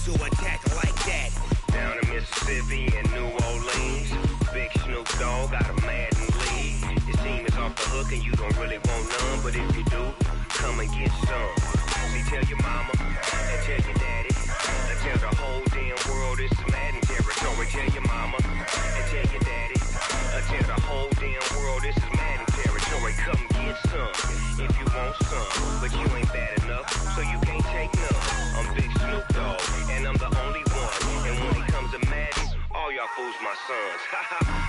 to attack like that. Down in Mississippi and New Orleans, Big Snoop Dogg got a Madden league. Your team is off the hook and you don't really want none, but if you do, come and get some. See, tell your mama and tell your daddy, and tell the whole damn world this is Madden territory. Tell your mama and tell your daddy, and tell the whole damn world this is Madden territory. Come get some if you want some, but you ain't bad enough, so you can't take none. I'm Big Snoop Dogg, and I'm the only one. And when it comes to Madden, all y'all fools my sons.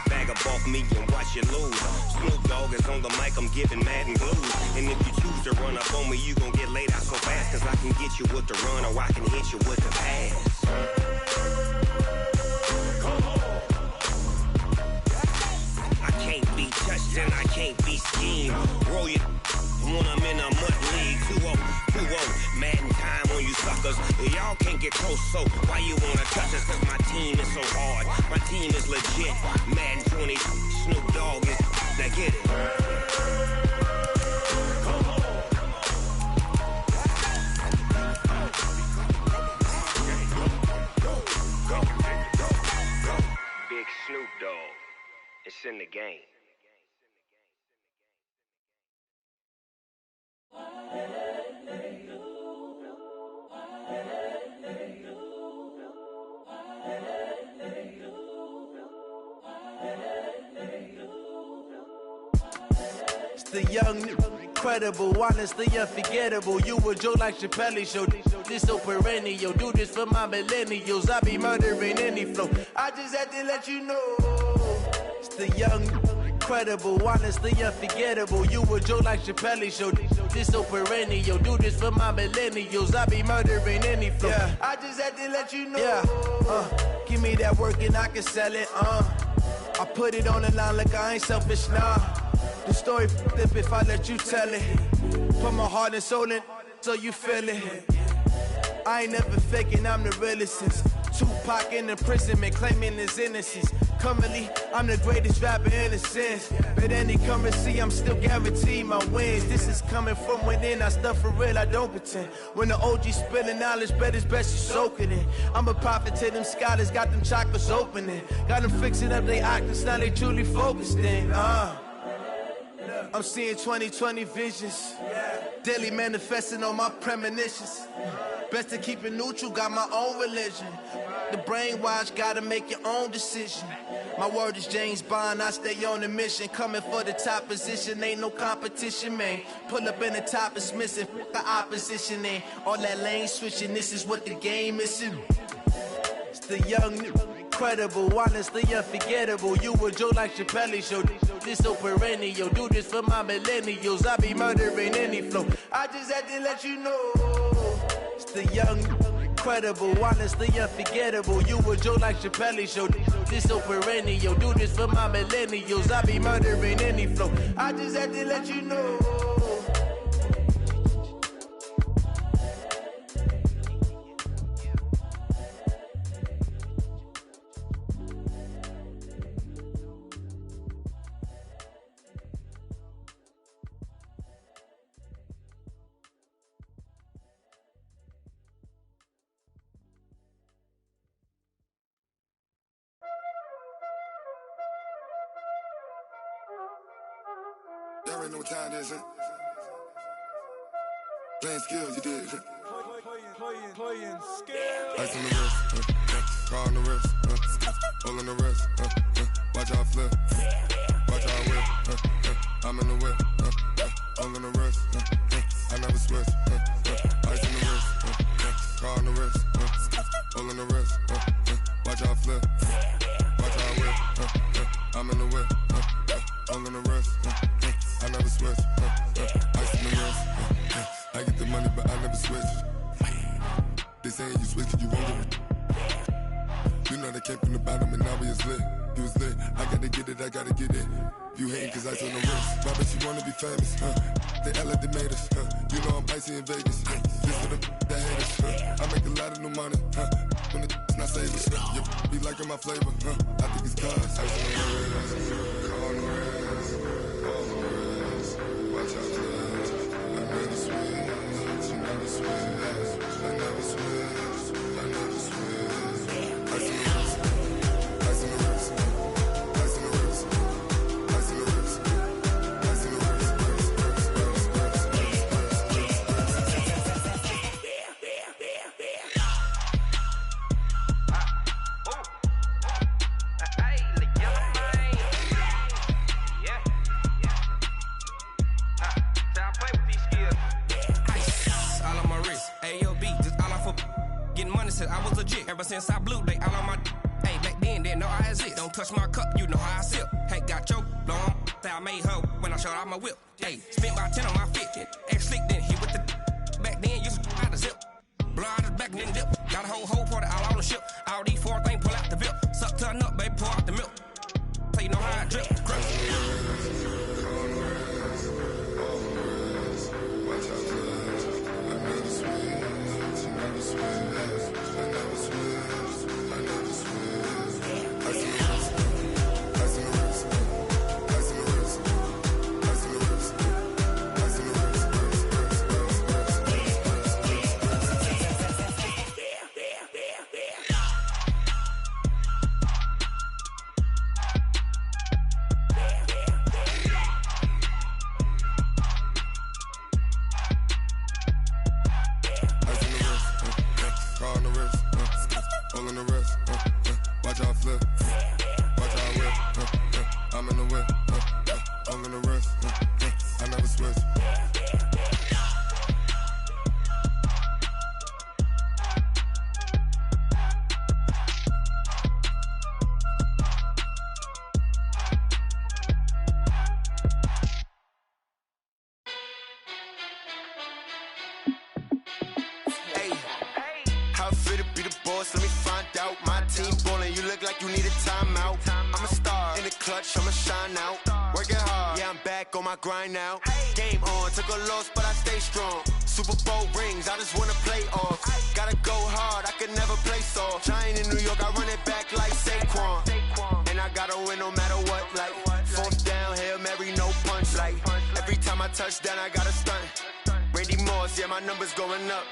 Bag a bulk me and watch you lose. Snoop Dogg is on the mic, I'm giving Madden blues. And if you choose to run up on me, you gon' get laid out so fast. Cause I can get you with the run or I can hit you with the pass. I can't be touched and I can't be schemed. Roll you when I'm in a mud league. 2-0, 2-0, Madden time on you suckers. Y'all can't get close, so why you wanna touch us? Cause my team is so hard, my team is legit. Madden 20, Snoop Dogg is, now get it. Big Snoop Dogg, it's in the game. It's the young, incredible, honestly unforgettable. You a joke like Chappelle show. This so perennial. Do this for my millennials. I be murdering any flow. I just had to let you know. It's the young, incredible, honestly unforgettable. You a joke like Chappelle show. This so perennial. Do this for my millennials. I be murdering any flow. Yeah. I just had to let you know. Yeah. Give me that work and I can sell it. I put it on the line like I ain't selfish, nah. The story flip if I let you tell it. Put my heart and soul in so you feel it. I ain't never faking, I'm the realest since Tupac in imprisonment, claiming his innocence. Currently, I'm the greatest rapper in a sense. But any currency, I'm still guaranteed my wins. This is coming from within, I stuff for real, I don't pretend. When the OG spilling knowledge, bet it's best you soak it in. I'm a prophet to them scholars, got them chakras opening. Got them fixing up they octaves, now they truly focused in. I'm seeing 2020 visions. Daily manifesting on my premonitions. Best to keep it neutral, got my own religion. The brainwash, gotta make your own decision. My word is James Bond, I stay on the mission. Coming for the top position, ain't no competition, man. Pull up in the top, it's missing, the opposition ain't. All that lane switching, this is what the game is. It's the young, incredible, honestly unforgettable. You a joke like Chappelle show. This so perennial. Do this for my millennials. I be murdering any flow. I just had to let you know. It's the young, incredible, honestly unforgettable. You a joke like Chappelle show. This so perennial. Do this for my millennials. I be murdering any flow. I just had to let you know. Y'all already know what time it is, huh? Playing skills, you did, huh? Playing skills. Ice on the wrist, car on the wrist, hole in the wrist, watch out flip, watch out whip, I'm in the whip, hole in the wrist, I never switch, ice on the wrist, car on the wrist, hole in the wrist, watch out flip, watch out whip, I'm in the whip, hole in the wrist, I never switch, ice on the wrist, I get the money but I never switch. They saying you switch, you won't get it. You know they came from the bottom and now we is lit. You was lit, I gotta get it, I gotta get it. You hating cause I told no wrist. Why bet you wanna be famous, They elevated us, You know I'm icy in Vegas, This for the that hate us, I make a lot of new money, When the not savers, You be liking my flavor, I think it's cause I was on the wrist, on the wrist, on the wrist. Watch out, flash, I never switch, I never switch, I never switch, I never switch. Ever since I blew, they all on my hey, back then, didn't know I exist. Don't touch my cup, you know how I sip. Hey, got your blow on. I made her when I showed out my whip. Hey, spent about 10 on my fit. Ex-slick, then hit with the back then, used to out the zip. Blow out his back, then dip. Got a whole party all on the ship. All these four things, pull out the VIP. Suck to a nut, baby, pour out the milk. So you know how I drip. Grind now, game on, took a loss but I stay strong. Super Bowl rings, I just wanna play off. Gotta go hard, I can never play soft. Giant in New York, I run it back like Saquon. And I gotta win no matter what, like fourth down, Hail Mary, no punch. Like every time I touch down, I gotta stunt. Randy Moss, yeah, my numbers going up.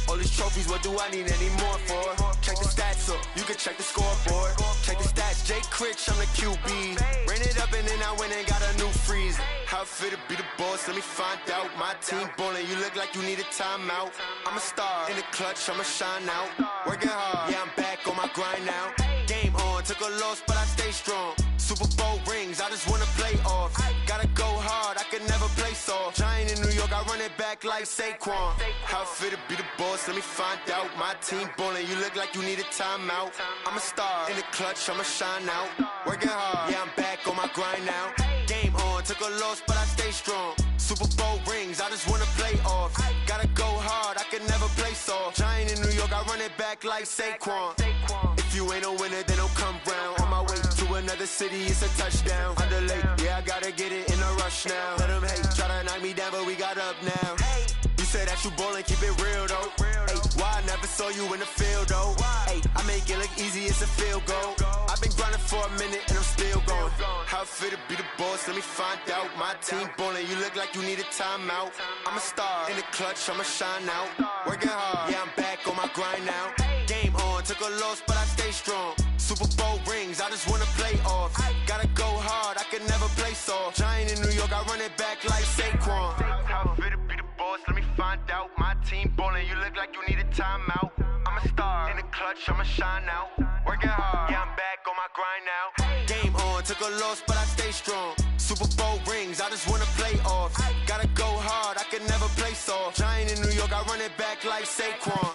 All these trophies, what do I need any more for? Check the stats up, you can check the scoreboard. Check the stats, Jay Critch, I'm the QB. Ran it up and then I went and got a new freeze. How it fit to be the boss, let me find out. My team ballin', you look like you need a timeout. I'm a star, in the clutch, I'ma shine out. Working hard, yeah, I'm back on my grind now. Game on, took a loss, but I stay strong. Super Bowl rings, I just wanna play off. Gotta go hard, I can never play soft. Giant in New York, I run it back like Saquon. How it fit to be the boss, let me find out. My team ballin', you look like you need a timeout. I'm a star, in the clutch, I'ma shine out. Working hard, yeah, I'm back on my grind now. Game on, took a loss, but I stay strong. Super Bowl rings, I just wanna play off. Gotta go hard, I can never play soft. Giant in New York, I run it back like Saquon. If you ain't a winner, then don't come round. On my way to another city, it's a touchdown. Underlay, yeah, I gotta get it in a rush now. Let them hate, try to knock me down, but we got up now. You say that you ballin', keep it real though. Ay, why I never saw you in the field though? Ay, I make it look easy, it's a field goal. I've been grinding for a minute and I'm still going. How it fit to be the boss, let me find out. My team ballin', you look like you need a timeout. I'm a star, in the clutch, I'ma shine out. Working hard, yeah, I'm back on my grind now. Game on, took a loss, but I stay strong. Super Bowl rings, I just wanna play off. Gotta go hard, I can never play soft. Giant in New York, I run it back like Saquon. How it fit to be the boss, let me find out. My team ballin', you look like you need a timeout. I'm a star, in the clutch, I'ma shine out. Working hard, yeah, I'm back on my grind now. Game on, took a loss, but I stay strong. Super Bowl rings, I just wanna play off. Gotta go hard, I can never play soft. Giant in New York, I run it back like Saquon.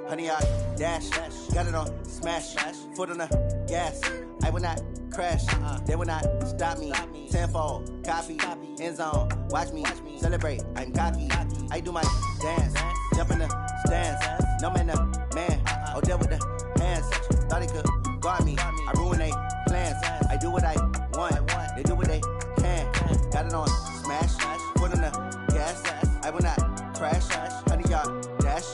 Honey, I dash, got it on smash, foot on the gas. I will not crash, they will not stop me. Tenfold, copy, end zone, watch me celebrate. I'm cocky, I do my dance, jump in the stands. No man, man, oh there with the hands. Thought he could guard me, I ruin they plans. I do what I want, they do what they can. Got it on smash, foot on the gas. I will not crash, honey, y'all dash,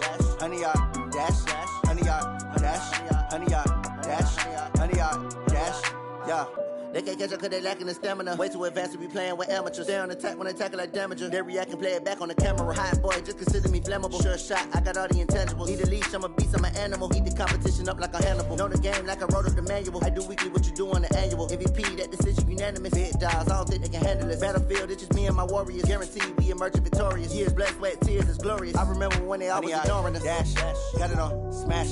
honey, y'all dash, honey, y'all dash, honey, y'all dash, honey, y'all dash, yeah. They can't catch up cause they lacking the stamina. Way too advanced to be playing with amateurs. They on attack when they tackle like damager. They react and play it back on the camera. Hot boy, just consider me flammable. Sure shot, I got all the intangibles. Need a leash, I'm a beast, I'm an animal. Heat the competition up like a Hannibal. Know the game like I wrote up the manual. I do weekly what you do on the annual. MVP, that decision unanimous. Big dogs, I don't think they can handle it. Battlefield, it's just me and my warriors. Guaranteed we emerge victorious. Years, blood, sweat, tears, it's glorious. I remember when they always ignoring us. Dash, got it on, smash,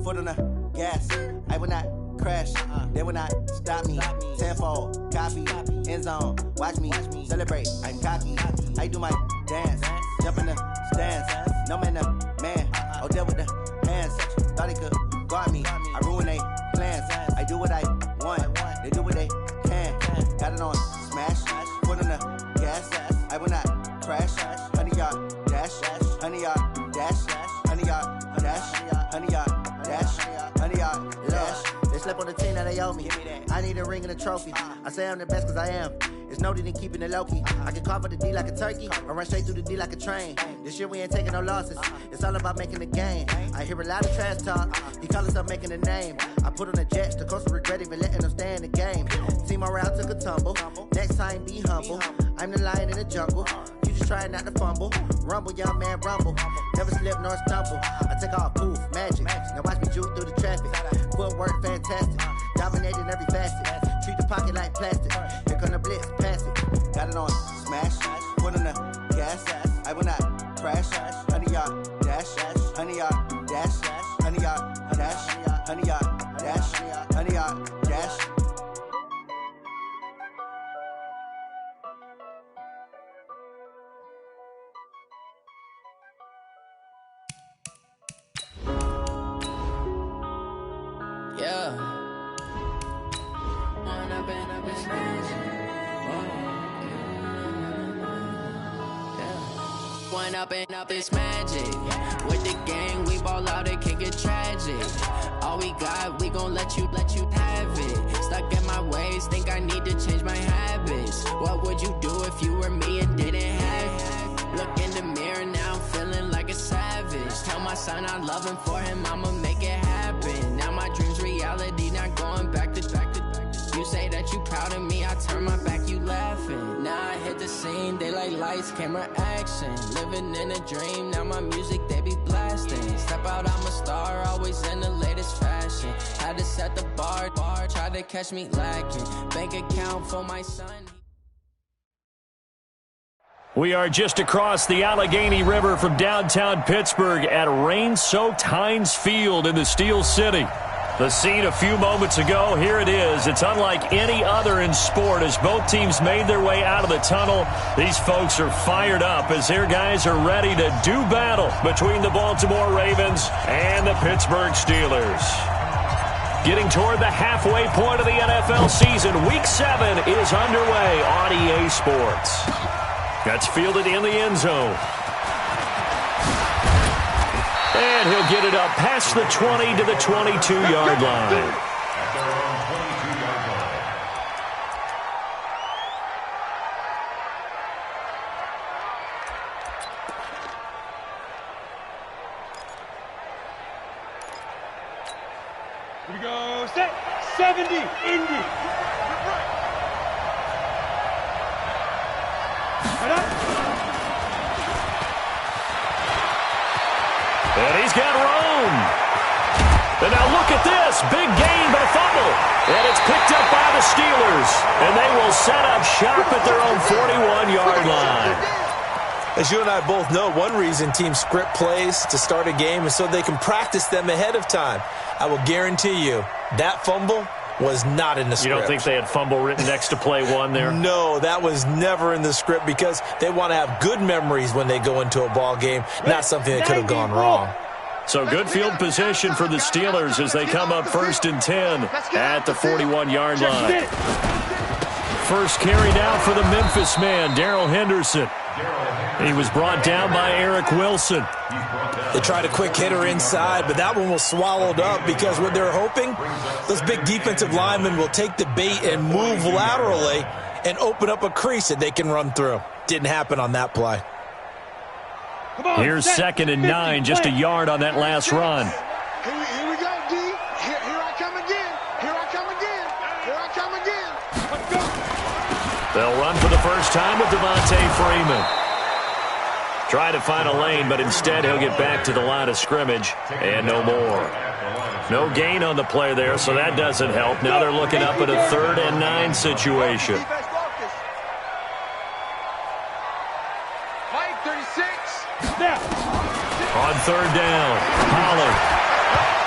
foot on the gas. I will not crash, they will not stop me. Tenfold, copy, end zone, watch me celebrate. I'm cocky, I do my dance, jump in the stands. No man, man, oh there with the hands. Thought he could guard me, I ruin they plans. I do what I want, they do what they can. Got it on, smash, foot on the gas. I will not crash, 100-yard dash, 100-yard dash, 100-yard dash, 100-yard dash, 100-yard dash. They slept on the team that they owe me. I need a ring and a trophy. I say I'm the best cause I am. It's noted in keeping it low-key. I can carve up the D like a turkey or run straight through the D like a train. This year we ain't taking no losses. It's all about making the game. I hear a lot of trash talk. He call himself making a name. I put on the Jets. The coach will regret even letting them stay in the game. Team morale took a tumble. Next time be humble. I'm the lion in the jungle. You just try not to fumble. Rumble, young man, rumble. Never slip nor stumble. I take off, poof, magic. Now watch me juke through the traffic. Footwork fantastic. Dominating every facet. Treat the pocket like plastic. Here come the blitz, pass it. Got it on, smash. Put on the gas. I will not crash. 100-yard dash. 100-yard dash. 100-yard dash. 100-yard dash. 100-yard dash. Yeah. One up and up is magic. With the gang, we ball out, it can get tragic. All we got, we gon' let you have it. Stuck in my ways, think I need to change my habits. What would you do if you were me and didn't have it? Look in the mirror, now I'm feeling like a savage. Tell my son I love him, for him I'ma make it happen. Now my dream's reality, not going back to. You say that you proud of me, I turn my back, you laughing. Now I hit the scene, they like lights, camera, action. Living in a dream, now my music, they be blasting. Step out, I'm a star, always in the latest fashion. Had to set the bar, try to catch me lacking. Bank account for my son. We are just across the Allegheny River from downtown Pittsburgh at rain-soaked Heinz Field in the Steel City. The scene a few moments ago, here it is. It's unlike any other in sport as both teams made their way out of the tunnel. These folks are fired up as their guys are ready to do battle between the Baltimore Ravens and the Pittsburgh Steelers. Getting toward the halfway point of the NFL season, Week 7 is underway on EA Sports. That's fielded in the end zone. And he'll get it up past the 20 to the 22-yard line. Here we go. Set. 70. Indy. Right up. And he's got room. And now look at this. Big gain, but a fumble. And it's picked up by the Steelers. And they will set up shop at their own 41-yard line. As you and I both know, one reason teams script plays to start a game is so they can practice them ahead of time. I will guarantee you that fumble was not in the script. You don't think they had fumble written next to play one there? No, that was never in the script because they want to have good memories when they go into a ball game, not something that could have gone wrong. So good field position for the Steelers as they come up 1st and 10 at the 41-yard line. First carry down for the Memphis man, Darrell Henderson. He was brought down by Eric Wilson. They tried a quick hitter inside, but that one was swallowed up because what they're hoping, those big defensive linemen will take the bait and move laterally and open up a crease that they can run through. Didn't happen on that play. Here's 2nd and 9, just a yard on that last run. Here we go, D. Here I come again. Here I come again. Here I come again. They'll run for the first time with Devontae Freeman. Try to find a lane, but instead he'll get back to the line of scrimmage and no more. No gain on the play there, so that doesn't help. Now they're looking up at a 3rd and 9 situation. On 3rd down, Holland.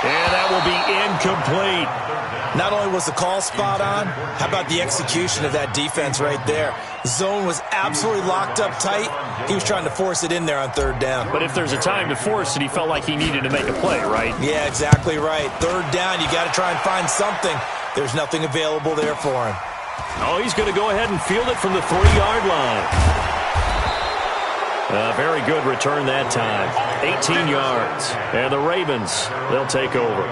And that will be incomplete. Not only was the call spot on, how about the execution of that defense right there? Zone was absolutely locked up tight. He was trying to force it in there on 3rd down. But if there's a time to force it, he felt like he needed to make a play, right? Yeah, exactly right. 3rd down, you got to try and find something. There's nothing available there for him. Oh, he's going to go ahead and field it from the 3-yard line. Very good return that time. 18 yards. And the Ravens, they'll take over.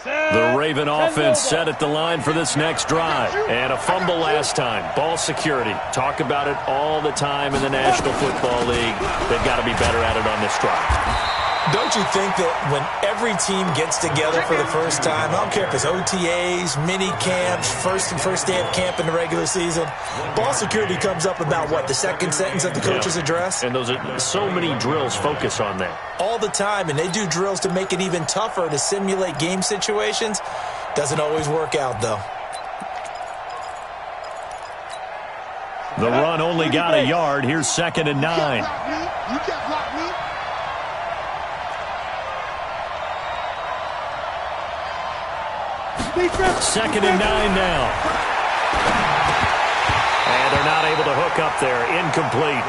The Raven offense set at the line for this next drive. And a fumble last time. Ball security. Talk about it all the time in the National Football League. They've got to be better at it on this drive. Don't you think that when every team gets together for the first time, I don't care if it's OTAs, mini camps, first day of camp in the regular season, ball security comes up about what, the second sentence of the coach's address? And those are so many drills focus on that. All the time, and they do drills to make it even tougher to simulate game situations. Doesn't always work out, though. The run only got a yard. Here's 2nd and 9. You can't block me. Second and 9 now. And they're not able to hook up there. Incomplete.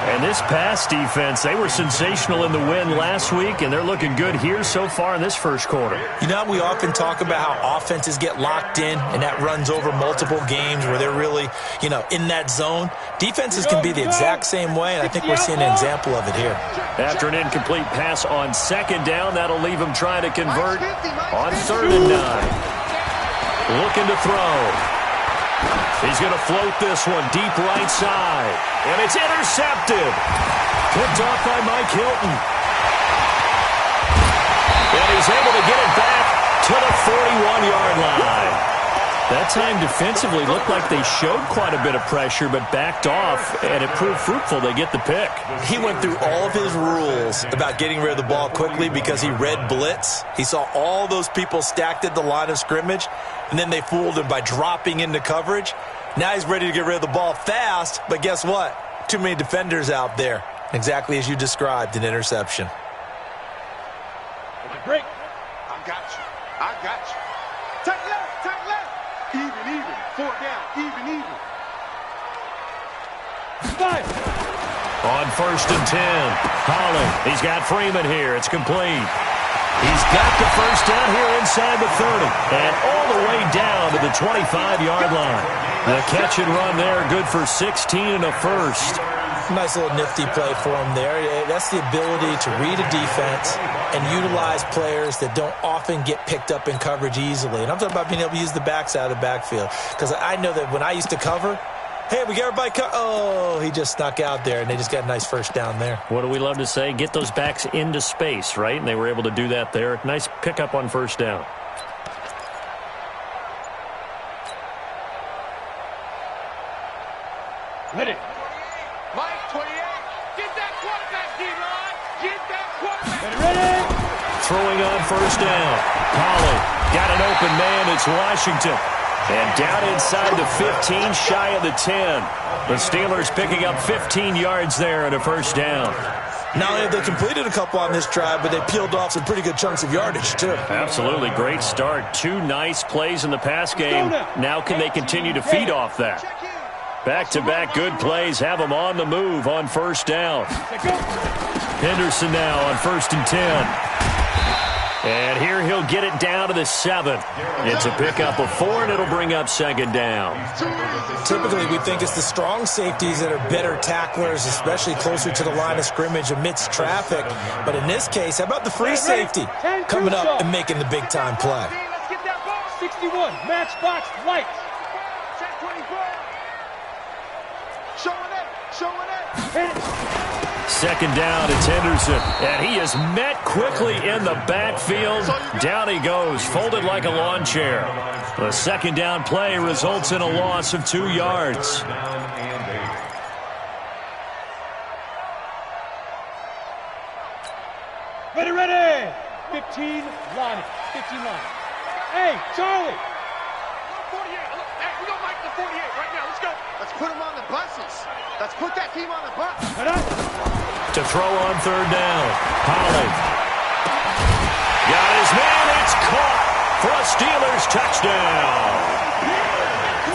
And this pass defense, they were sensational in the win last week, and they're looking good here so far in this first quarter. You know, we often talk about how offenses get locked in, and that runs over multiple games where they're really, in that zone. Defenses can be the exact same way, and I think we're seeing an example of it here. After an incomplete pass on 2nd down, that'll leave him trying to convert on 3rd and 9. Looking to throw. He's going to float this one deep right side. And it's intercepted. Picked off by Mike Hilton. And he's able to get it back to the 41-yard line. That time defensively looked like they showed quite a bit of pressure but backed off, and it proved fruitful. They get the pick. He went through all of his rules about getting rid of the ball quickly because he read blitz. He saw all those people stacked at the line of scrimmage, and then they fooled him by dropping into coverage. Now he's ready to get rid of the ball fast, but guess what? Too many defenders out there. Exactly as you described, an interception. Break. I got you. Tight left. Even. 4 down. Even. Five. On 1st and 10. Holland. He's got Freeman here. It's complete. He's got the first down here inside the 30. And all the way down to the 25-yard line. The catch and run there, good for 16 and a first. Nice little nifty play for him there. That's the ability to read a defense and utilize players that don't often get picked up in coverage easily. And I'm talking about being able to use the backs out of the backfield. Because I know that when I used to cover, hey, we got everybody oh, he just snuck out there, and they just got a nice first down there. What do we love to say? Get those backs into space, right? And they were able to do that there. Nice pickup on 1st down. Ready. Mike, 28. Get that quarterback, D-line. Get that quarterback. Ready. Throwing on 1st down. Holland got an open man. It's Washington. And down inside the 15, shy of the 10. The Steelers picking up 15 yards there and a 1st down. Not only have they completed a couple on this drive, but they peeled off some pretty good chunks of yardage, too. Absolutely. Great start. 2 nice plays in the pass game. Now can they continue to feed off that? Back-to-back good plays have them on the move on 1st down. Henderson now on 1st and 10. And here he'll get it down to the 7. It's a pickup of 4, and it'll bring up 2nd down. Typically, we think it's the strong safeties that are better tacklers, especially closer to the line of scrimmage amidst traffic. But in this case, how about the free safety coming up and making the big-time play? Let's get that ball. 61, matchbox, lights. Check 24. Showing it. second down. It's Henderson. And he is met quickly in the backfield. Down he goes, folded like a lawn chair. The second down play results in a loss of 2 yards. Ready. 15 line. 15 line. Hey, Charlie. 48. Hey, we don't like the 48 right now. Let's go. Let's put them on the buses. Let's put that team on the bus. To throw on third down. Pollard. Got his man. It's caught for a Steelers touchdown.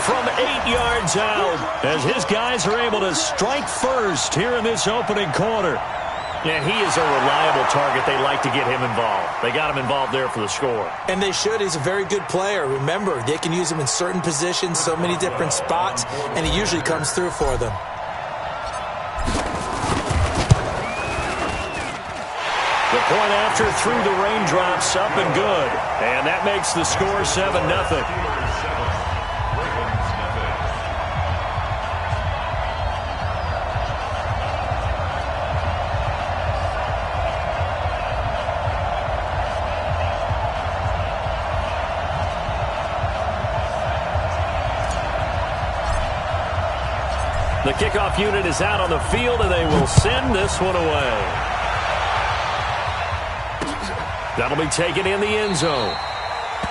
From 8 yards out, as his guys are able to strike first here in this opening quarter. And he is a reliable target. They like to get him involved. They got him involved there for the score. And they should. He's a very good player. Remember, they can use him in certain positions, so many different spots, and he usually comes through for them. The point after through the raindrops, up and good. And that makes the score 7-0. The kickoff unit is out on the field, and they will send this one away. That'll be taken in the end zone.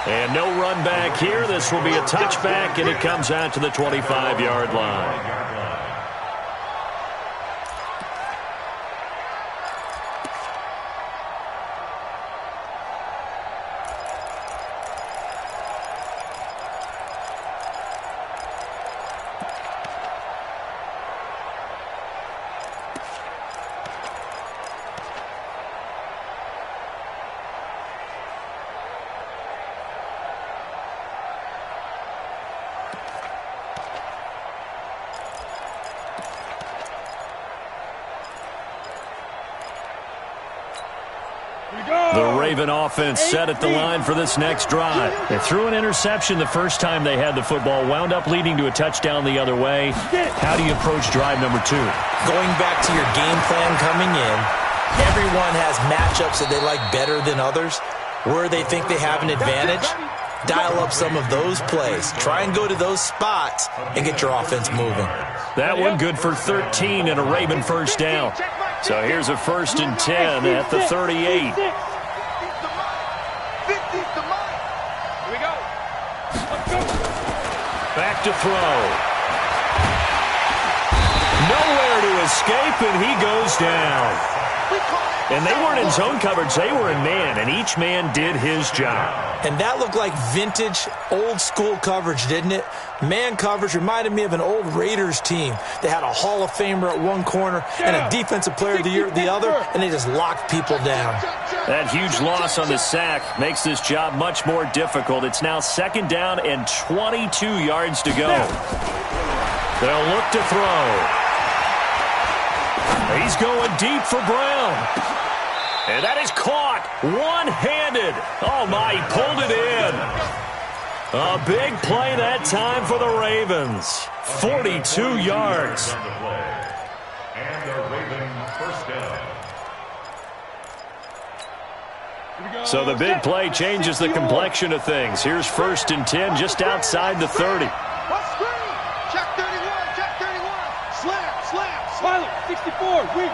And no run back here. This will be a touchback, and it comes out to the 25-yard line. The Raven offense set at the line for this next drive. They threw an interception the first time they had the football, wound up leading to a touchdown the other way. How do you approach drive number 2? Going back to your game plan coming in, everyone has matchups that they like better than others. Where they think they have an advantage, dial up some of those plays. Try and go to those spots and get your offense moving. That one good for 13 and a Raven first down. So here's a 1st and 10 at the 38. Back to throw. Nowhere to escape, and he goes down. And they weren't in zone coverage. They were in man, and each man did his job. And that looked like vintage, old-school coverage, didn't it? Man coverage reminded me of an old Raiders team. They had a Hall of Famer at one corner and a Defensive Player of the Year at the other, and they just locked people down. That huge loss on the sack makes this job much more difficult. It's now 2nd down and 22 yards to go. They'll look to throw. He's going deep for Brown. And that is caught one-handed. Oh, my, he pulled it in. A big play that time for the Ravens. 42 yards. And the Raven first down. So the big play changes the complexion of things. Here's 1st and 10 just outside the 30. Check 31, check 31. Slam. Pilot, 64, weak.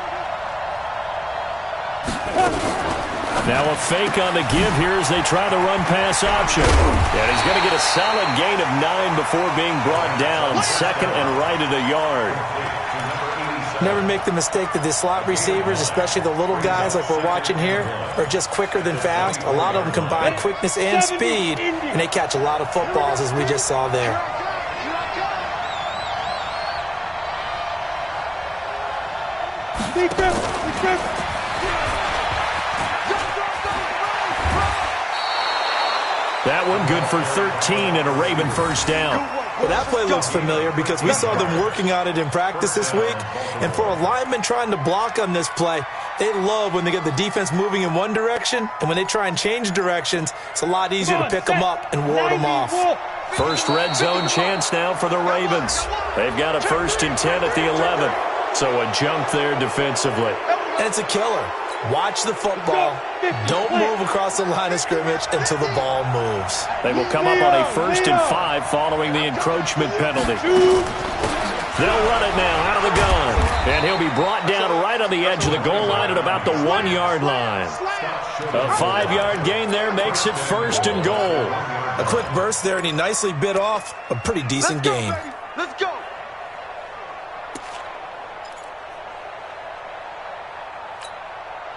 Now a fake on the give here as they try the run-pass option. And he's going to get a solid gain of 9 before being brought down. 2nd and right at a yard. Never make the mistake that the slot receivers, especially the little guys like we're watching here, are just quicker than fast. A lot of them combine quickness and speed, and they catch a lot of footballs, as we just saw there. That one good for 13 and a Raven first down. Well, that play looks familiar because we saw them working on it in practice this week. And for a lineman trying to block on this play, they love when they get the defense moving in one direction. And when they try and change directions, it's a lot easier to pick them up and ward them off. First red zone chance now for the Ravens. They've got a 1st and 10 at the 11. So a jump there defensively. And it's a killer. Watch the football. Don't move across the line of scrimmage until the ball moves. They will come up on a 1st and 5 following the encroachment penalty. They'll run it now out of the gun. And he'll be brought down right on the edge of the goal line at about the 1-yard line. A 5-yard gain there makes it 1st and goal. A quick burst there, and he nicely bit off a pretty decent gain. Let's go.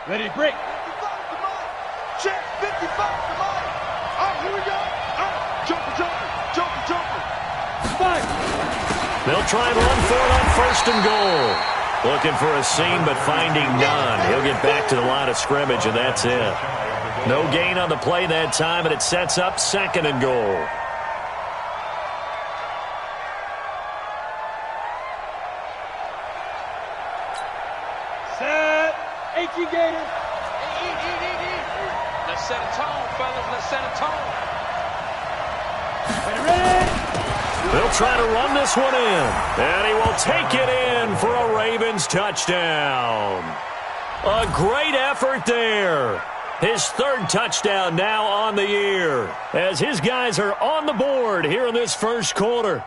Ready, break. 55 to mine. Check, 55 to mine. All right, here we go. All right, jumper. 5. They'll try and run for it on 1st and goal. Looking for a seam, but finding none. He'll get back to the line of scrimmage, and that's it. No gain on the play that time, and it sets up 2nd and goal. Set. 18 Gators. Let's set a tone, fellas. Let's set a tone. Ready. They'll try to run this one in. And he will take it in for a Ravens touchdown. A great effort there. His 3rd touchdown now on the year, as his guys are on the board here in this 1st quarter.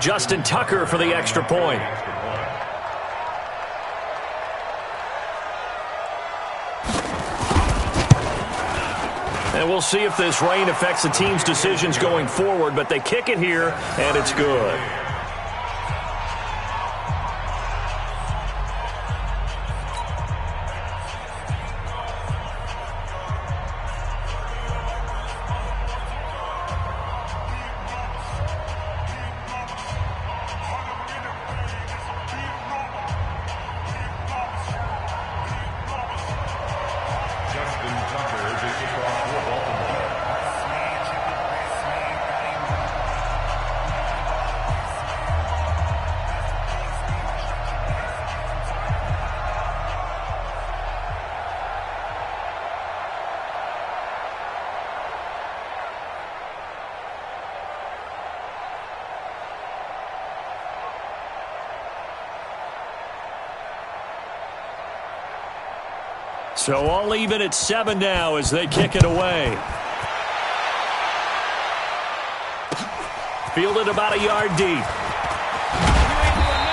Justin Tucker for the extra point. And we'll see if this rain affects the team's decisions going forward, but they kick it here, and it's good. So all even at 7 now as they kick it away. Fielded about a yard deep.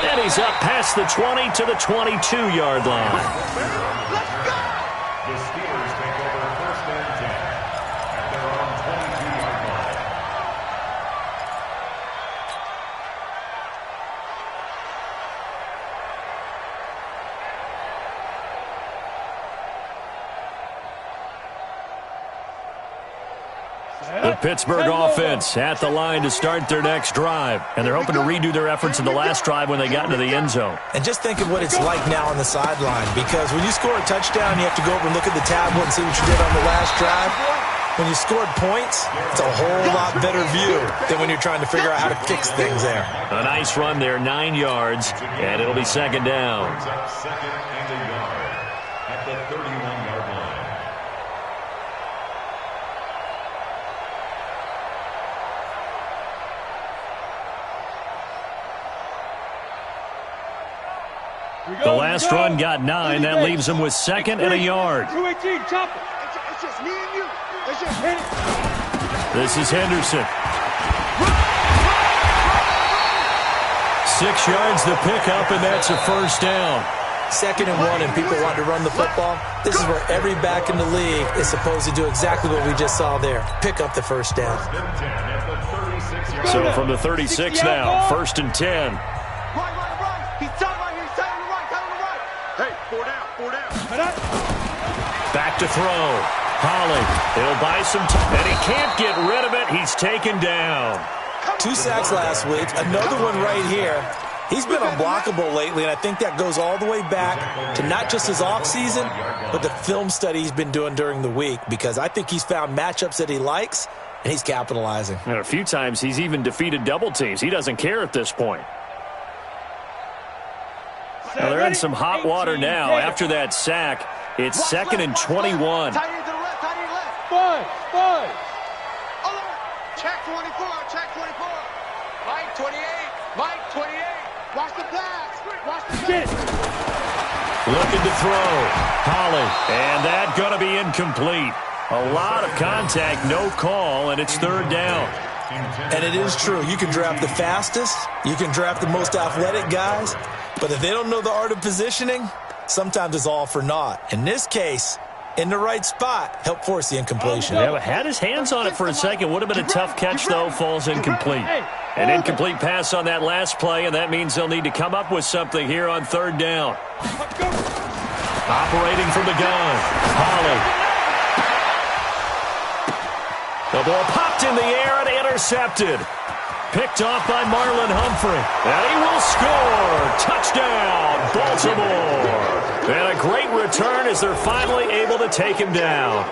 And he's up past the 20 to the 22-yard line. The Steelers take over 1st and 10 at their own 22-yard line. The Pittsburgh offense at the line to start their next drive. And they're hoping to redo their efforts in the last drive when they got into the end zone. And just think of what it's like now on the sideline, because when you score a touchdown, you have to go over and look at the tablet and see what you did on the last drive. When you scored points, it's a whole lot better view than when you're trying to figure out how to fix things there. A nice run there, 9 yards, and it'll be 2nd down. Brings up 2nd and a yard at the 31-yard line. The last run got 9. That leaves him with 2nd and a yard. 218, chop it. It's just me and you. It's just hit it. This is Henderson. 6 yards to pick up, and that's a 1st down. 2nd and 1, and people want to run the football. This is where every back in the league is supposed to do exactly what we just saw there. Pick up the 1st down. So from the 36 now, 1st and 10. Right. He's telling right here. He's telling to the right. back to throw. Holly, he'll buy some time, and he can't get rid of it. He's taken down. 2 sacks last week, another one right here. He's been unblockable lately, and I think that goes all the way back to not just his offseason, but the film study he's been doing during the week, because I think he's found matchups that he likes, and he's capitalizing. And a few times he's even defeated double teams. He doesn't care at this point. Well, they're in some hot water now. After that sack, it's 2nd and 21. Tight end to the left, tight end left. Five. Check 24, check 24. Mike 28, Mike 28. Watch the pass. Watch the pass. Looking to throw. Holly. And that going to be incomplete. A lot of contact, no call, and it's 3rd down. And it is true. You can draft the fastest. You can draft the most athletic guys. But if they don't know the art of positioning, sometimes it's all for naught. In this case, in the right spot, help force the incompletion. Yeah, had his hands on it for a second. Would have been a tough catch, though. Falls incomplete. An incomplete pass on that last play, and that means they'll need to come up with something here on 3rd down. Operating from the gun. Holly. The ball popped in the air and intercepted. Picked off by Marlon Humphrey. And he will score. Touchdown, Baltimore. And a great return as they're finally able to take him down.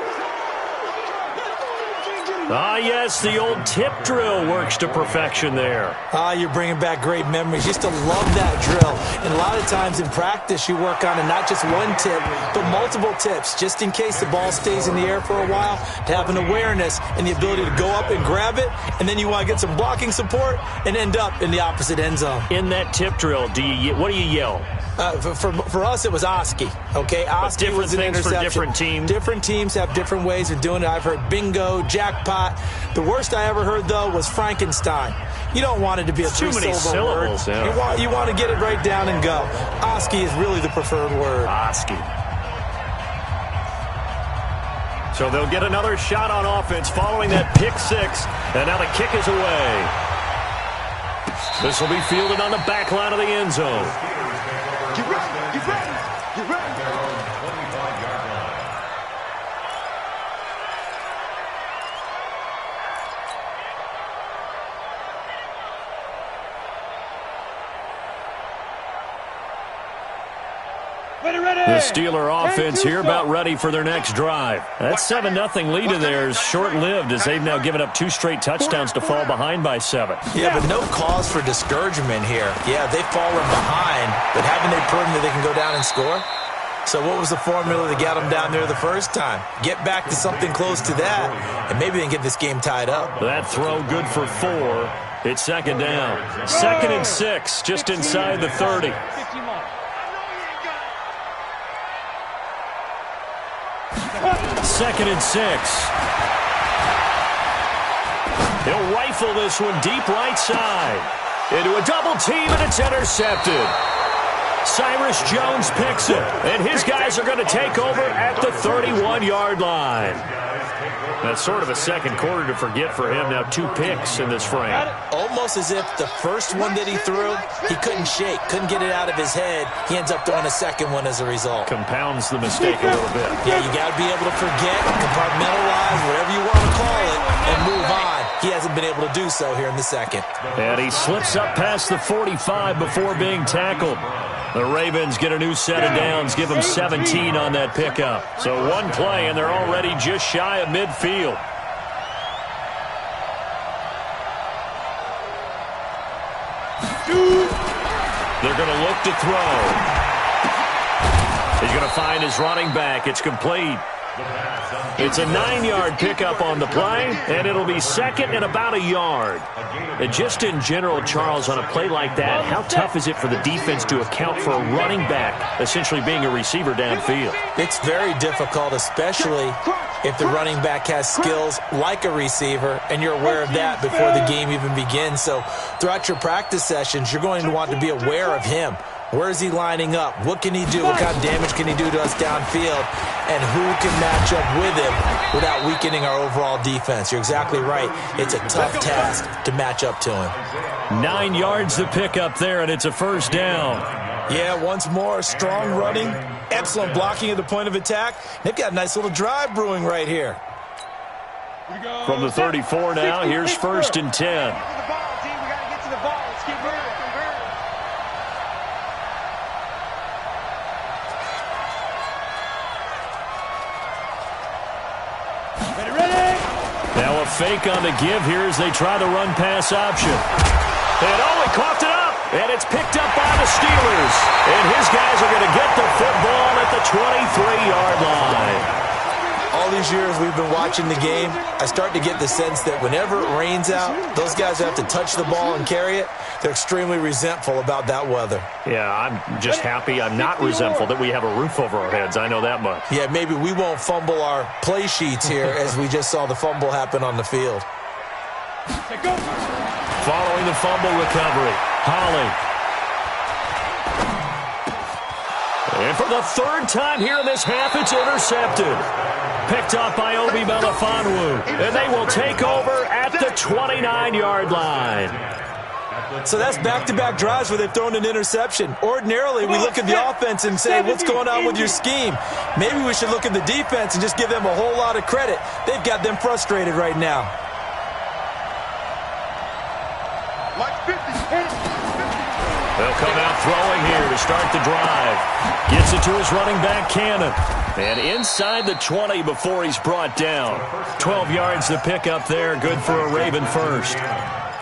Ah, yes, the old tip drill works to perfection there. You're bringing back great memories. Used to love that drill. And a lot of times in practice, you work on it, not just one tip, but multiple tips, just in case the ball stays in the air for a while, to have an awareness and the ability to go up and grab it, and then you want to get some blocking support and end up in the opposite end zone. In that tip drill, what do you yell? For us, it was Oski. Okay, Oski was an interception. For different teams. Different teams have different ways of doing it. I've heard bingo, jackpot. The worst I ever heard, though, was Frankenstein. You don't want it to be a three-syllable word. Yeah. You want to get it right down and go. Oski is really the preferred word. Oski. So they'll get another shot on offense following that pick six. And now the kick is away. This will be fielded on the back line of the end zone. Get ready, get ready, get ready. The Steeler offense here about ready for their next drive. That 7-0 lead of theirs short-lived as they've now given up 2 straight touchdowns to fall behind by 7. Yeah, but no cause for discouragement here. Yeah, they've fallen behind, but haven't they proven that they can go down and score? So what was the formula that got them down there the first time? Get back to something close to that, and maybe they can get this game tied up. That throw good for 4. It's 2nd down. 2nd and 6, just inside the 30. 2nd and 6. He'll rifle this one deep right side. Into a double team, and it's intercepted. Cyrus Jones picks it, and his guys are going to take over at the 31-yard line. That's sort of a second quarter to forget for him. Now 2 picks in this frame. Almost as if the first one that he threw, he couldn't shake, couldn't get it out of his head. He ends up throwing a second one as a result. Compounds the mistake a little bit. Yeah, you got to be able to forget, compartmentalize, whatever you want to call it, and move on. He hasn't been able to do so here in the second. And he slips up past the 45 before being tackled. The Ravens get a new set of downs, give them 17 on that pickup. So 1 play, and they're already just shy of midfield. They're going to look to throw. He's going to find his running back. It's complete. It's a 9-yard pickup on the play, and it'll be 2nd and about a yard. And just in general, Charles, on a play like that, how tough is it for the defense to account for a running back essentially being a receiver downfield? It's very difficult, especially if the running back has skills like a receiver, and you're aware of that before the game even begins. So throughout your practice sessions, you're going to want to be aware of him. Where is he lining up? What can he do? What kind of damage can he do to us downfield? And who can match up with him without weakening our overall defense? You're exactly right. It's a tough task to match up to him. 9 yards to pick up there, and it's a 1st down. Yeah, once more, strong running, excellent blocking at the point of attack. They've got a nice little drive brewing right here. From the 34 now, here's 1st and 10. Now a fake on the give here as they try the run-pass option. And he coughed it up, and it's picked up by the Steelers. And his guys are going to get the football at the 23-yard line. All these years we've been watching the game, I start to get the sense that whenever it rains out, those guys who have to touch the ball and carry it, they're extremely resentful about that weather. Yeah, I'm just happy I'm not resentful that we have a roof over our heads. I know that much. Yeah, maybe we won't fumble our play sheets here as we just saw the fumble happen on the field. Following the fumble recovery, Holly. And for the 3rd time here in this half, it's intercepted. Picked up by Obi Melifonwu. And they will take over at the 29-yard line. So that's back-to-back drives where they've thrown an interception. Ordinarily, we look at the offense and say, what's going on with your scheme? Maybe we should look at the defense and just give them a whole lot of credit. They've got them frustrated right now. They'll come out throwing here to start the drive. Gets it to his running back, Cannon. And inside the 20 before he's brought down. 12 yards to pick up there. Good for a Raven first.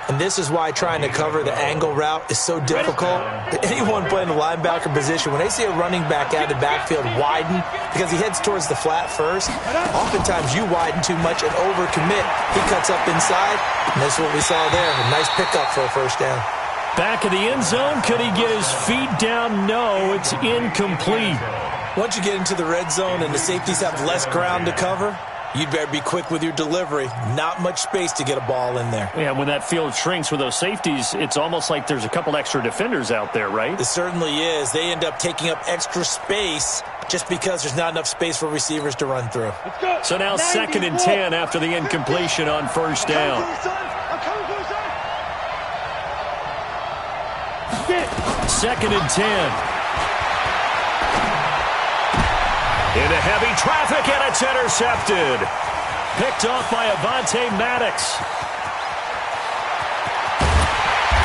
And this is why trying to cover the angle route is so difficult. Anyone playing the linebacker position, when they see a running back out of the backfield widen because he heads towards the flat first, oftentimes you widen too much and overcommit. He cuts up inside, and that's what we saw there. A nice pickup for a first down. Back of the end zone. Could he get his feet down? No, it's incomplete. Once you get into the red zone and the safeties have less ground to cover, you'd better be quick with your delivery. Not much space to get a ball in there. Yeah, when that field shrinks with those safeties, it's almost like there's a couple extra defenders out there, right? It certainly is. They end up taking up extra space just because there's not enough space for receivers to run through. So now 2nd and 10 after the incompletion on 1st down. 2nd and 10. Into heavy traffic, and it's intercepted. Picked off by Avonte Maddox.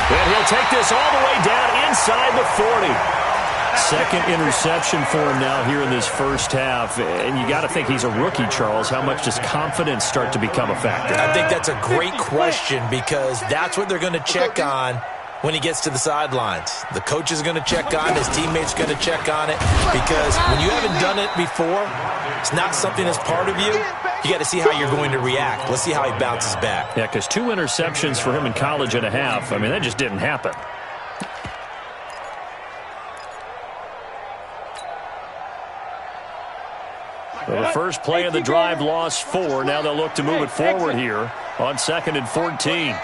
And he'll take this all the way down inside the 40. 2nd interception for him now here in this first half. And you got to think he's a rookie, Charles. How much does confidence start to become a factor? I think that's a great question because that's what they're going to check on when he gets to the sidelines. The coach is going to check on it. His teammates are going to check on it because when you haven't done it before, it's not something that's part of you. You got to see how you're going to react. Let's see how he bounces back. Yeah, because 2 interceptions for him in college and a half. I mean, that just didn't happen. Well, the first play of the drive lost 4. Now they'll look to move it forward here on 2nd and 14.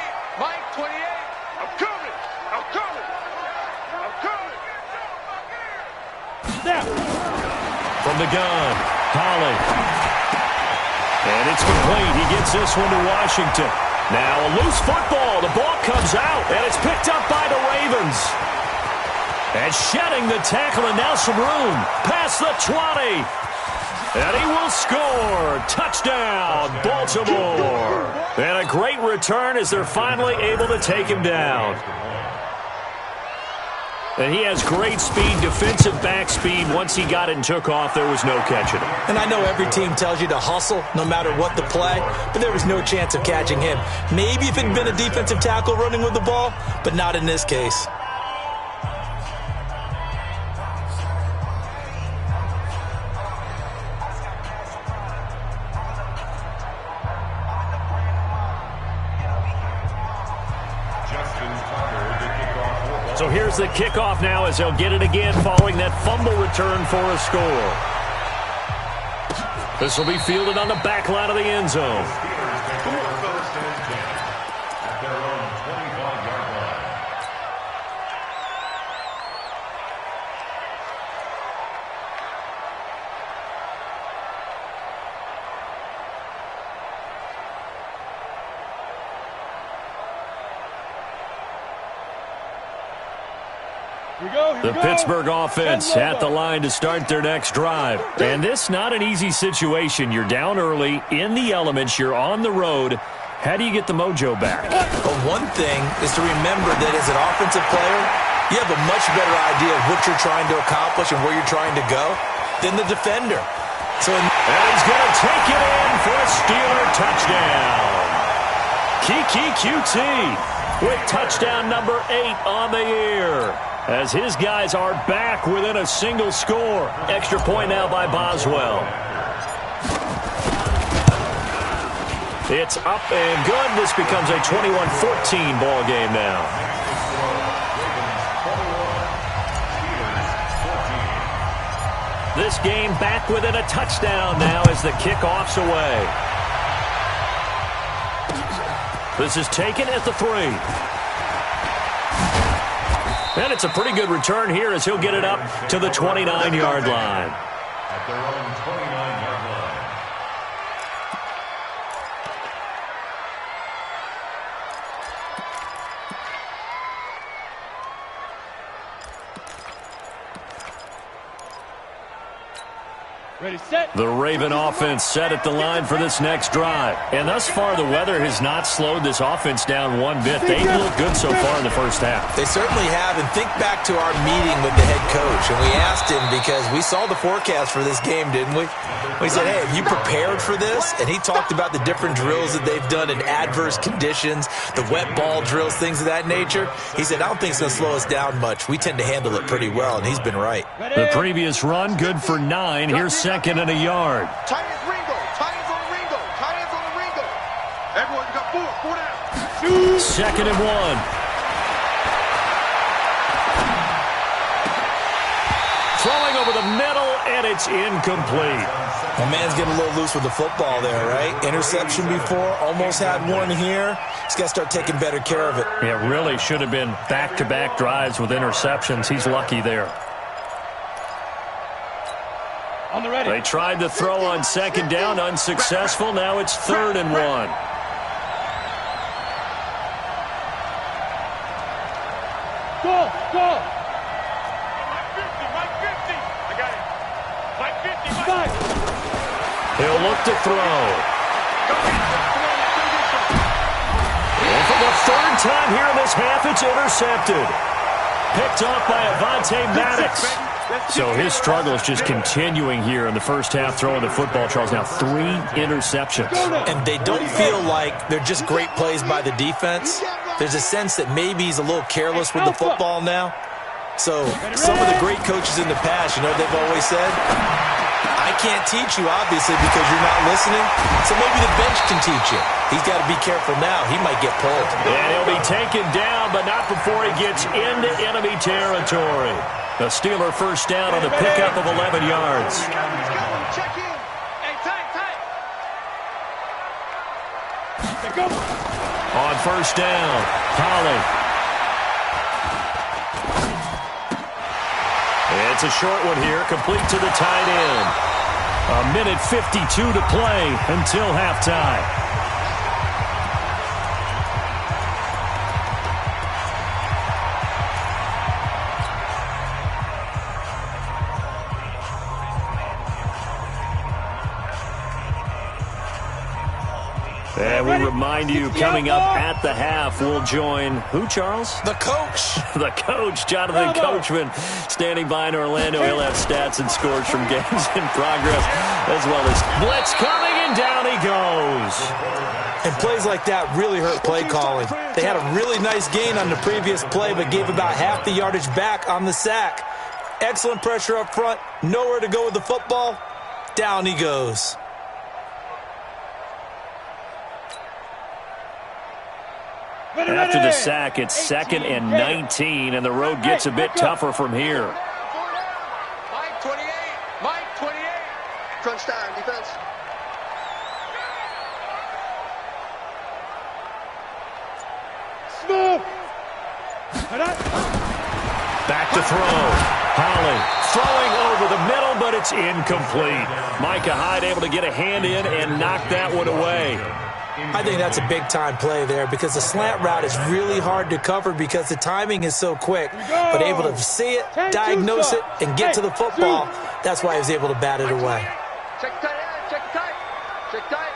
From the gun, Holly. And it's complete. He gets this one to Washington. Now a loose football. The ball comes out, and it's picked up by the Ravens. And shedding the tackle, and now some room. Past the 20. And he will score. Touchdown, Baltimore. And a great return as they're finally able to take him down. And he has great speed, defensive back speed. Once he got it and took off, there was no catching him. And I know every team tells you to hustle no matter what the play, but there was no chance of catching him. Maybe if it had been a defensive tackle running with the ball, but not in this case. So here's the kickoff now as they'll get it again following that fumble return for a score. This will be fielded on the back line of the end zone. The Pittsburgh offense at the line to start their next drive. And this not an easy situation. You're down early, in the elements, you're on the road. How do you get the mojo back? Well, one thing is to remember that as an offensive player, you have a much better idea of what you're trying to accomplish and where you're trying to go than the defender. And he's going to take it in for a Steeler touchdown. Kiki QT with touchdown number 8 on the year, as his guys are back within a single score. Extra point now by Boswell. It's up and good. This becomes a 21-14 ball game now. This game back within a touchdown now as the kickoff's away. This is taken at the 3. And it's a pretty good return here as he'll get it up to the 29-yard line. At their own 29-yard line. Ready, set. The Raven offense set at the line for this next drive. And thus far, the weather has not slowed this offense down one bit. They've looked good so far in the first half. They certainly have. And think back to our meeting with the head coach. And we asked him, because we saw the forecast for this game, didn't we? We said, hey, have you prepared for this? And he talked about the different drills that they've done in adverse conditions, the wet ball drills, things of that nature. He said, I don't think it's going to slow us down much. We tend to handle it pretty well, and he's been right. The previous run, good for 9. Here's second and a yard. Tight ends Ringo. Tight ends on the Ringo. Tight ends on the Ringo. Everyone, you got 4 down. Second and 1. Throwing over the middle, and it's incomplete. My man's getting a little loose with the football there, right? Interception before, almost had one here. He's got to start taking better care of it. It really should have been back-to-back drives with interceptions. He's lucky there. On the ready. They tried to throw on second down, unsuccessful. Now it's 3rd and 1. Go, go. Mike 50. I got it. Mike 50. Five. He'll look to throw. And for the 3rd time here in this half, it's intercepted. Picked off by Avonte Maddox. So his struggle is just continuing here in the first half, throwing the football, Charles. Now 3 interceptions. And they don't feel like they're just great plays by the defense. There's a sense that maybe he's a little careless with the football now. So some of the great coaches in the past, you know what they've always said? I can't teach you, obviously, because you're not listening. So maybe the bench can teach you. He's got to be careful now. He might get pulled. And he'll be taken down, but not before he gets into enemy territory. The Steeler first down on the pickup of 11 yards. Check in. Hey, tight. Go. On first down, Holly. It's a short one here, complete to the tight end. 1:52 to play until halftime. And we remind you, coming up at the half, we'll join who, Charles? The coach. The coach, Jonathan Coachman, standing by in Orlando. He'll have stats and scores from games in progress, as well as blitz coming, and down he goes. And plays like that really hurt play calling. They had a really nice gain on the previous play, but gave about half the yardage back on the sack. Excellent pressure up front. Nowhere to go with the football. Down he goes. After the sack, it's 2nd and 19, and the road gets a bit tougher from here. Mike 28. Mike 28. Crunch time, defense. Smooth. Back to throw. Holly throwing over the middle, but it's incomplete. Micah Hyde able to get a hand in and knock that one away. I think that's a big-time play there because the slant route is really hard to cover because the timing is so quick. But able to see it, diagnose it, and get to the football, that's why he was able to bat it away. Check tight, check tight, check tight.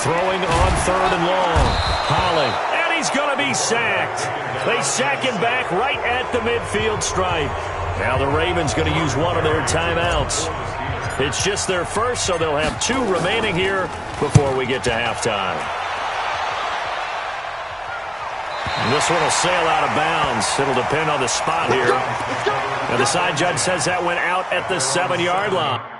Throwing on 3rd and long. Holly. And he's going to be sacked. They sack him back right at the midfield stripe. Now the Ravens going to use one of their timeouts. It's just their first, so they'll have 2 remaining here before we get to halftime. And this one will sail out of bounds. It'll depend on the spot here. Now the side judge says that went out at the 7-yard line.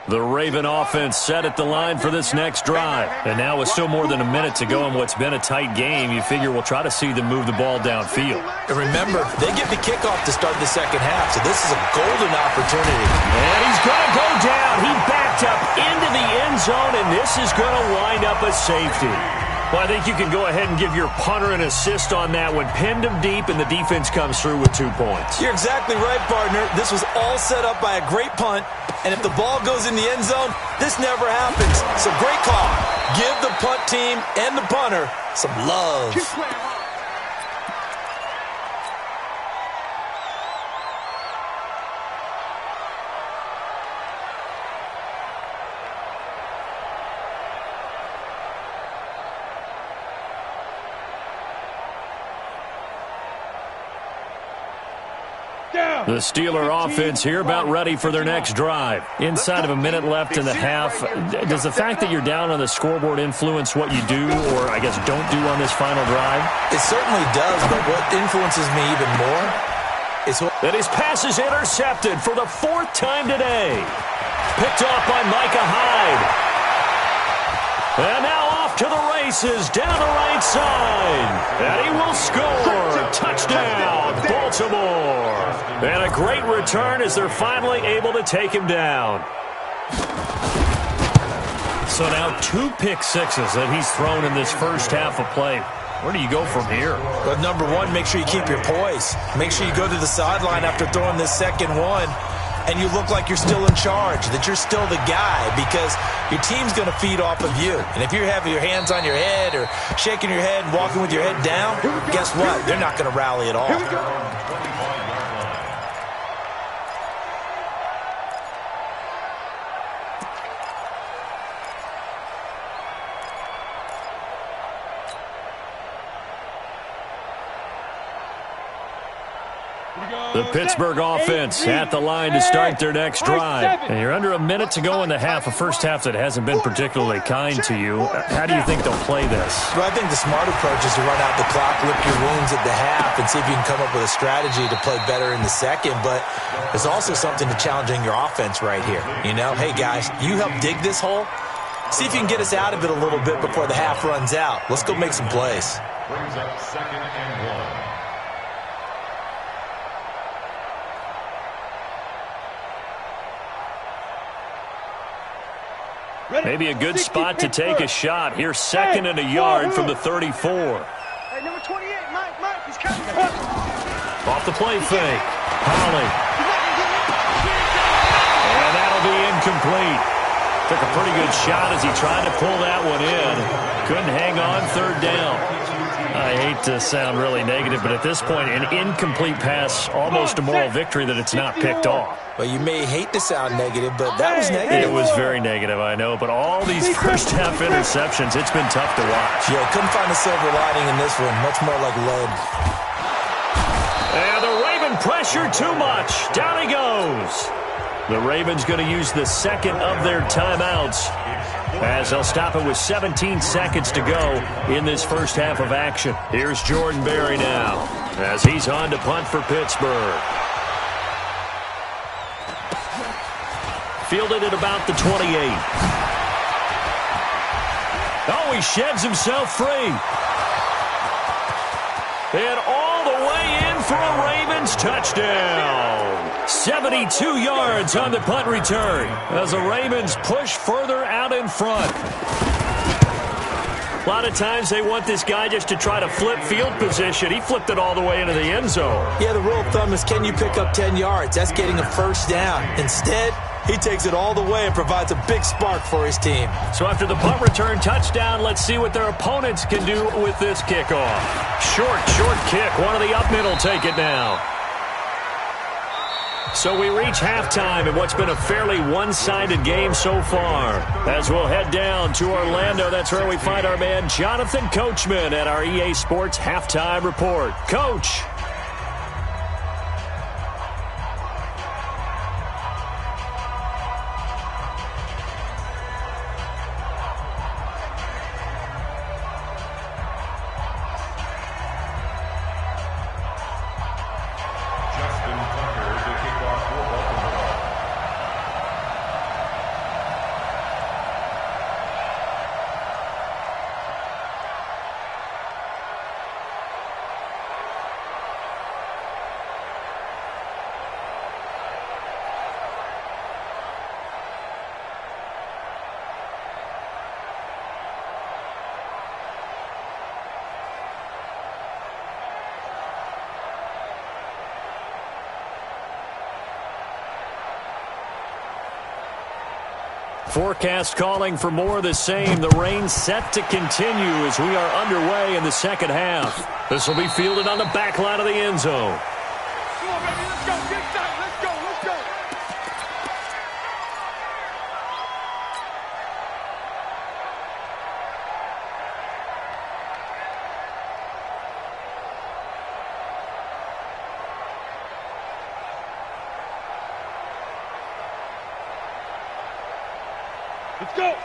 The Raven offense set at the line for this next drive. And now with still more than a minute to go in what's been a tight game, you figure we'll try to see them move the ball downfield. And remember, they get the kickoff to start the second half, so this is a golden opportunity. And he's going to go down. He backed up into the end zone, and this is going to wind up a safety. Well, I think you can go ahead and give your punter an assist on that one. Pinned him deep, and the defense comes through with 2 points. You're exactly right, partner. This was all set up by a great punt, and if the ball goes in the end zone, this never happens. So great call. Give the punt team and the punter some love. The Steeler offense here about ready for their next drive. Inside of a minute left in the half, does the fact that you're down on the scoreboard influence what you do or, I guess, don't do on this final drive? It certainly does, but what influences me even more is that his pass is intercepted for the 4th time today. Picked off by Micah Hyde. And now off to the races down the right side. And he will score. Touchdown, Baltimore. And a great return as they're finally able to take him down. So now 2 pick sixes that he's thrown in this first half of play. Where do you go from here? Well, number one, make sure you keep your poise. Make sure you go to the sideline after throwing this second one, and you look like you're still in charge, that you're still the guy, because your team's going to feed off of you. And if you're having your hands on your head or shaking your head and walking with your head down, guess what? They're not going to rally at all. The Pittsburgh offense at the line to start their next drive. And you're under a minute to go in the half, a first half that hasn't been particularly kind to you. How do you think they'll play this? Well, I think the smart approach is to run out the clock, lick your wounds at the half, and see if you can come up with a strategy to play better in the second. But there's also something to challenging your offense right here. You know, hey, guys, you help dig this hole. See if you can get us out of it a little bit before the half runs out. Let's go make some plays. Brings up 2nd and 1. Maybe a good spot to take a shot. Here's second and a yard from the 34. Hey, number 28, Mike, he's coming. Off the play fake. Holly. And that'll be incomplete. Took a pretty good shot as he tried to pull that one in. Couldn't hang on, third down. I hate to sound really negative, but at this point, an incomplete pass, almost a moral victory that it's not picked off. Well, you may hate to sound negative, but that was negative. It was very negative, I know, but all these first-half interceptions, it's been tough to watch. Yeah, couldn't find a silver lining in this one. Much more like lead. And the Raven pressure too much. Down he goes. The Ravens going to use the second of their timeouts as they'll stop it with 17 seconds to go in this first half of action. Here's Jordan Berry now as he's on to punt for Pittsburgh. Fielded at about the 28. Oh, he sheds himself free. And all the way in for a Ravens touchdown. 72 yards on the punt return as the Ravens push further out in front. A lot of times they want this guy just to try to flip field position. He flipped it all the way into the end zone. Yeah, the rule of thumb is, can you pick up 10 yards? That's getting a first down. Instead, he takes it all the way and provides a big spark for his team. So after the punt return touchdown, let's see what their opponents can do with this kickoff. Short kick. One of the up middle take it now. So we reach halftime in what's been a fairly one-sided game so far. As we'll head down to Orlando, that's where we find our man Jonathan Coachman at our EA Sports Halftime Report. Coach. Forecast calling for more of the same. The rain set to continue as we are underway in the second half. This will be fielded on the back line of the end zone. Come on, baby, let's go. Get tight. Let's go.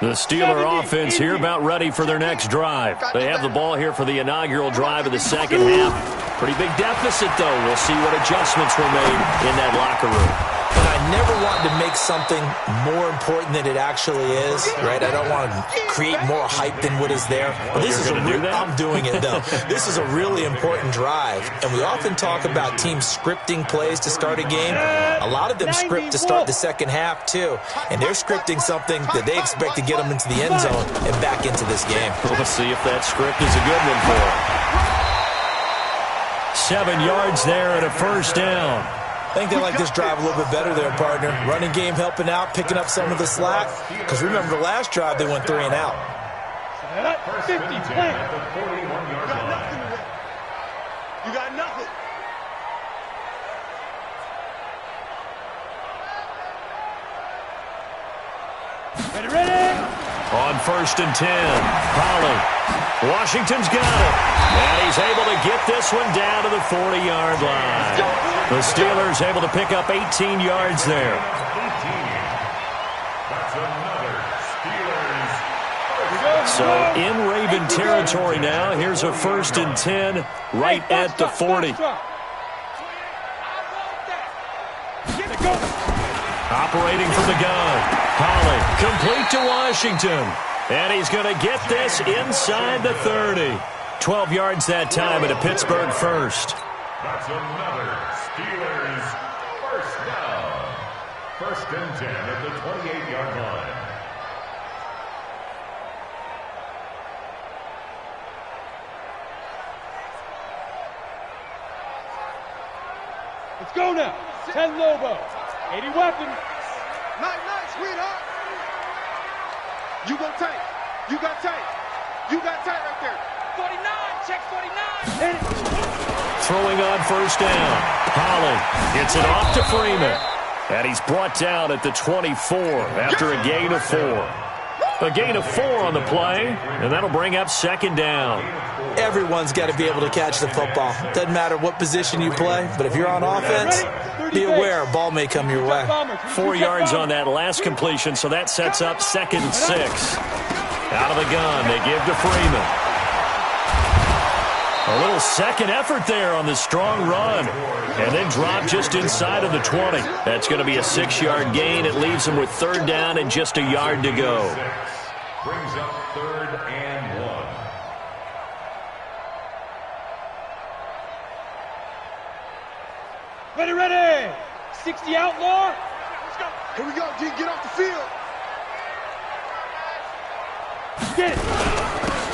The Steeler offense here about ready for their next drive. They have the ball here for the inaugural drive of the second half. Pretty big deficit, though. We'll see what adjustments were made in that locker room. But I never want to make something more important than it actually is, right? I don't want to create more hype than what is there. But this is I'm doing it, though. This is a really important drive. And we often talk about teams scripting plays to start a game. A lot of them script to start the second half, too. And they're scripting something that they expect to get them into the end zone and back into this game. We'll see if that script is a good one for them. 7 yards there and a first down. I think they like this drive a little bit better there, partner. Running game helping out, picking up some of the slack. Because remember the last drive, they went 3 and out. 50 play. You got nothing. Ready? On 1st and 10, Holly. Washington's got it. And he's able to get this one down to the 40-yard line. The Steelers able to pick up 18 yards there. So in Raven territory now. Here's a 1st and 10 right at the 40. Operating from the gun. Holly complete to Washington. And he's going to get this inside the 30. 12 yards that time at a Pittsburgh first. That's another Steelers first down. 1st and 10 at the 28-yard line. Let's go now. 10 Lobo. 80 weapons. Night, sweetheart. You go tight. You got tight. You got tight right there. 49. Check 49. Throwing on first down. Holly gets it off to Freeman. And he's brought down at the 24 after a gain of 4. A gain of 4 on the play, and that'll bring up second down. Everyone's got to be able to catch the football. Doesn't matter what position you play, but if you're on offense, be aware a ball may come your way. 4 yards on that last completion, so that sets up 2nd and 6. Out of the gun, they give to Freeman. A little second effort there on the strong run. And then drop just inside of the 20. That's going to be a 6-yard gain. It leaves them with 3rd down and just a yard to go. Brings up 3rd and 1. Ready. 60 outlaw. Let's go. Here we go, D. Get off the field. Get it.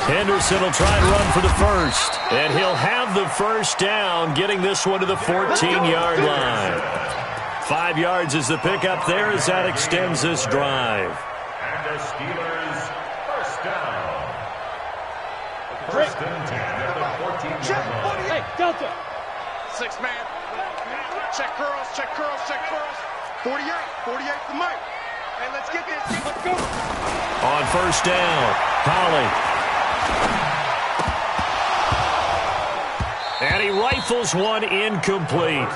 Henderson will try and run for the first. And he'll have the first down, getting this one to the 14-yard line. 5 yards is the pickup there as that extends this drive. And the Steelers first down. First and 10 at the 14-yard line. Hey, Delta. 6-man. Check curls. 48 for Mike. Hey, let's get this. Let's go. On first down, Holly. And he rifles one incomplete.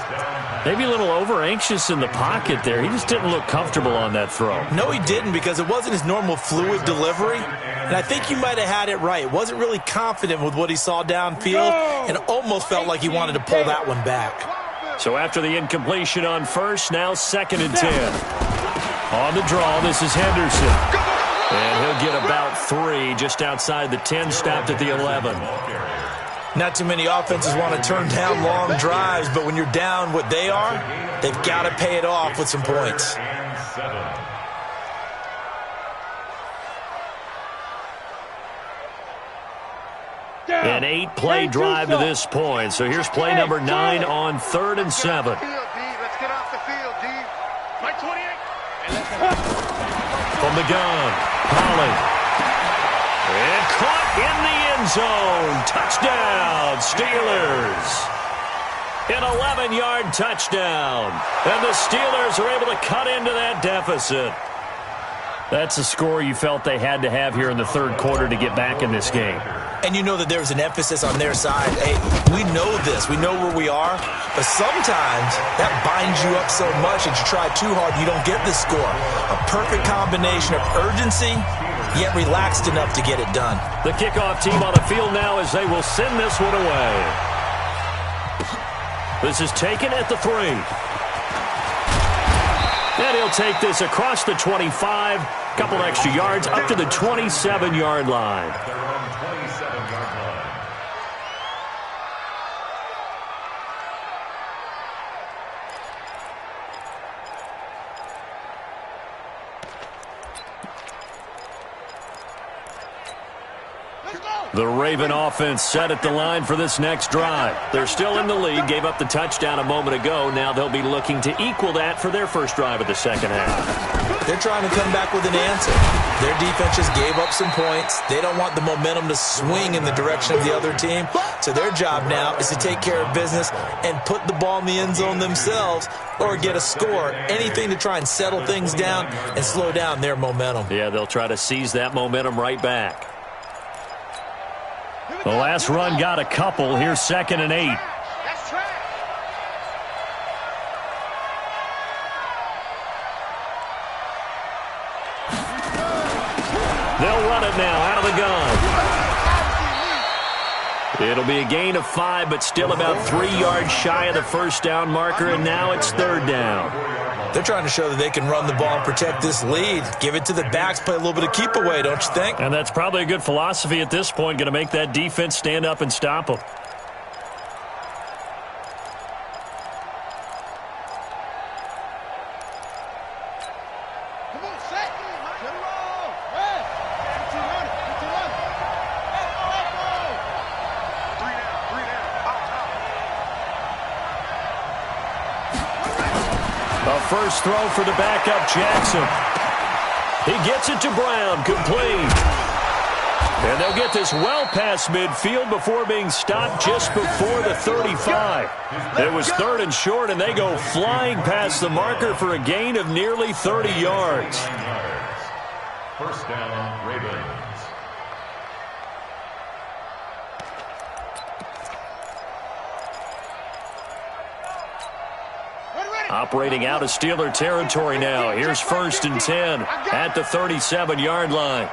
Maybe a little over-anxious in the pocket there. He just didn't look comfortable on that throw. No, he didn't, because it wasn't his normal fluid delivery. And I think you might have had it right. Wasn't really confident with what he saw downfield and almost felt like he wanted to pull that one back. So after the incompletion on first, now 2nd and 10. On the draw, this is Henderson. And he'll get about 3 just outside the 10, stopped at the 11. Not too many offenses want to turn down long drives, but when you're down what they are, they've got to pay it off with some points. An 8-play drive to this point. So here's play number 9 on 3rd and 7. Let's get off the field, D. Mike 28. From the gun, Holly. And caught in the end zone. Touchdown, Steelers. An 11-yard touchdown. And the Steelers are able to cut into that deficit. That's a score you felt they had to have here in the 3rd quarter to get back in this game. And you know that there's an emphasis on their side. Hey, we know this. We know where we are. But sometimes that binds you up so much that you try too hard, you don't get the score. A perfect combination of urgency, yet relaxed enough to get it done. The kickoff team on the field now as they will send this one away. This is taken at the 3. And he'll take this across the 25, couple extra yards, up to the 27-yard line. The Raven offense set at the line for this next drive. They're still in the lead, gave up the touchdown a moment ago. Now they'll be looking to equal that for their first drive of the second half. They're trying to come back with an answer. Their defense just gave up some points. They don't want the momentum to swing in the direction of the other team. So their job now is to take care of business and put the ball in the end zone themselves or get a score. Anything to try and settle things down and slow down their momentum. Yeah, they'll try to seize that momentum right back. The last run got a couple. Here's 2nd and 8. They'll run it now out of the gun. It'll be a gain of 5, but still about 3 yards shy of the first down marker, and now it's 3rd down. They're trying to show that they can run the ball and protect this lead. Give it to the backs, play a little bit of keep away, don't you think? And that's probably a good philosophy at this point, going to make that defense stand up and stop them. A first throw for the backup, Jackson. He gets it to Brown, complete. And they'll get this well past midfield before being stopped just before the 35. It was 3rd and short, and they go flying past the marker for a gain of nearly 30 yards. First down, Ravens. Operating out of Steeler territory now. Here's 1st and 10 at the 37-yard line.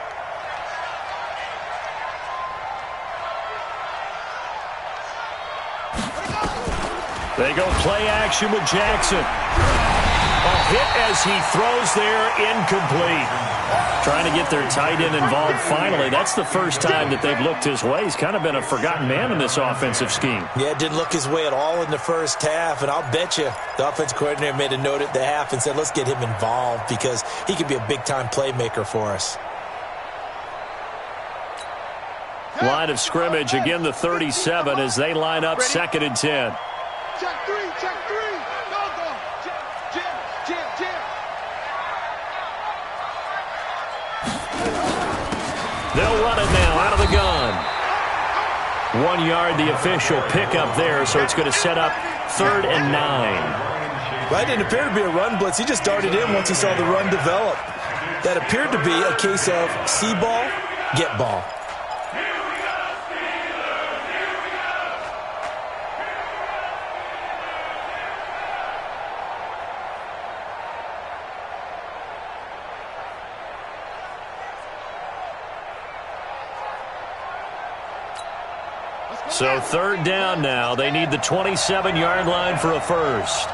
They go play action with Jackson. A hit as he throws there, incomplete. Trying to get their tight end involved finally. That's the first time that they've looked his way. He's kind of been a forgotten man in this offensive scheme. Yeah, it didn't look his way at all in the first half, and I'll bet you the offense coordinator made a note at the half and said, let's get him involved because he could be a big-time playmaker for us. Line of scrimmage, again the 37 as they line up 2nd and 10. Check 3, check 3. Go, go. Jim. They'll run it now out of the gun. 1 yard, the official pickup there, so it's going to set up 3rd and 9. Well, it didn't appear to be a run blitz. He just darted in once he saw the run develop. That appeared to be a case of see ball, get ball. So 3rd down now. They need the 27-yard line for a first.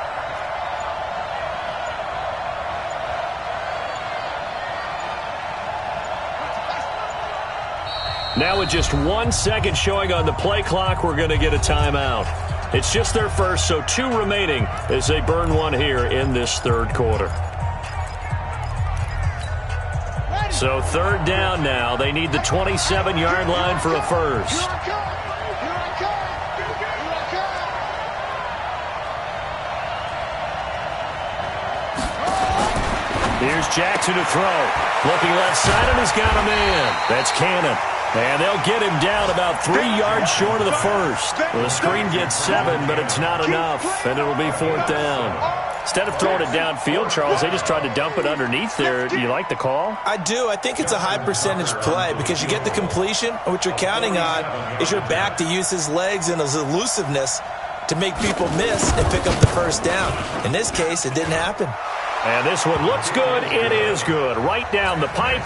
Now with just 1 second showing on the play clock, we're going to get a timeout. It's just their first, so 2 remaining as they burn one here in this 3rd quarter. So 3rd down now. They need the 27-yard line for a first. Here's Jackson to throw. Looking left side, and he's got a man. That's Cannon. And they'll get him down about 3 yards short of the first. Well, the screen gets 7, but it's not enough, and it'll be 4th down. Instead of throwing it downfield, Charles, they just tried to dump it underneath there. Do you like the call? I do. I think it's a high percentage play because you get the completion, and what you're counting on is your back to use his legs and his elusiveness to make people miss and pick up the first down. In this case, it didn't happen. And this one looks good. It is good. Right down the pipe.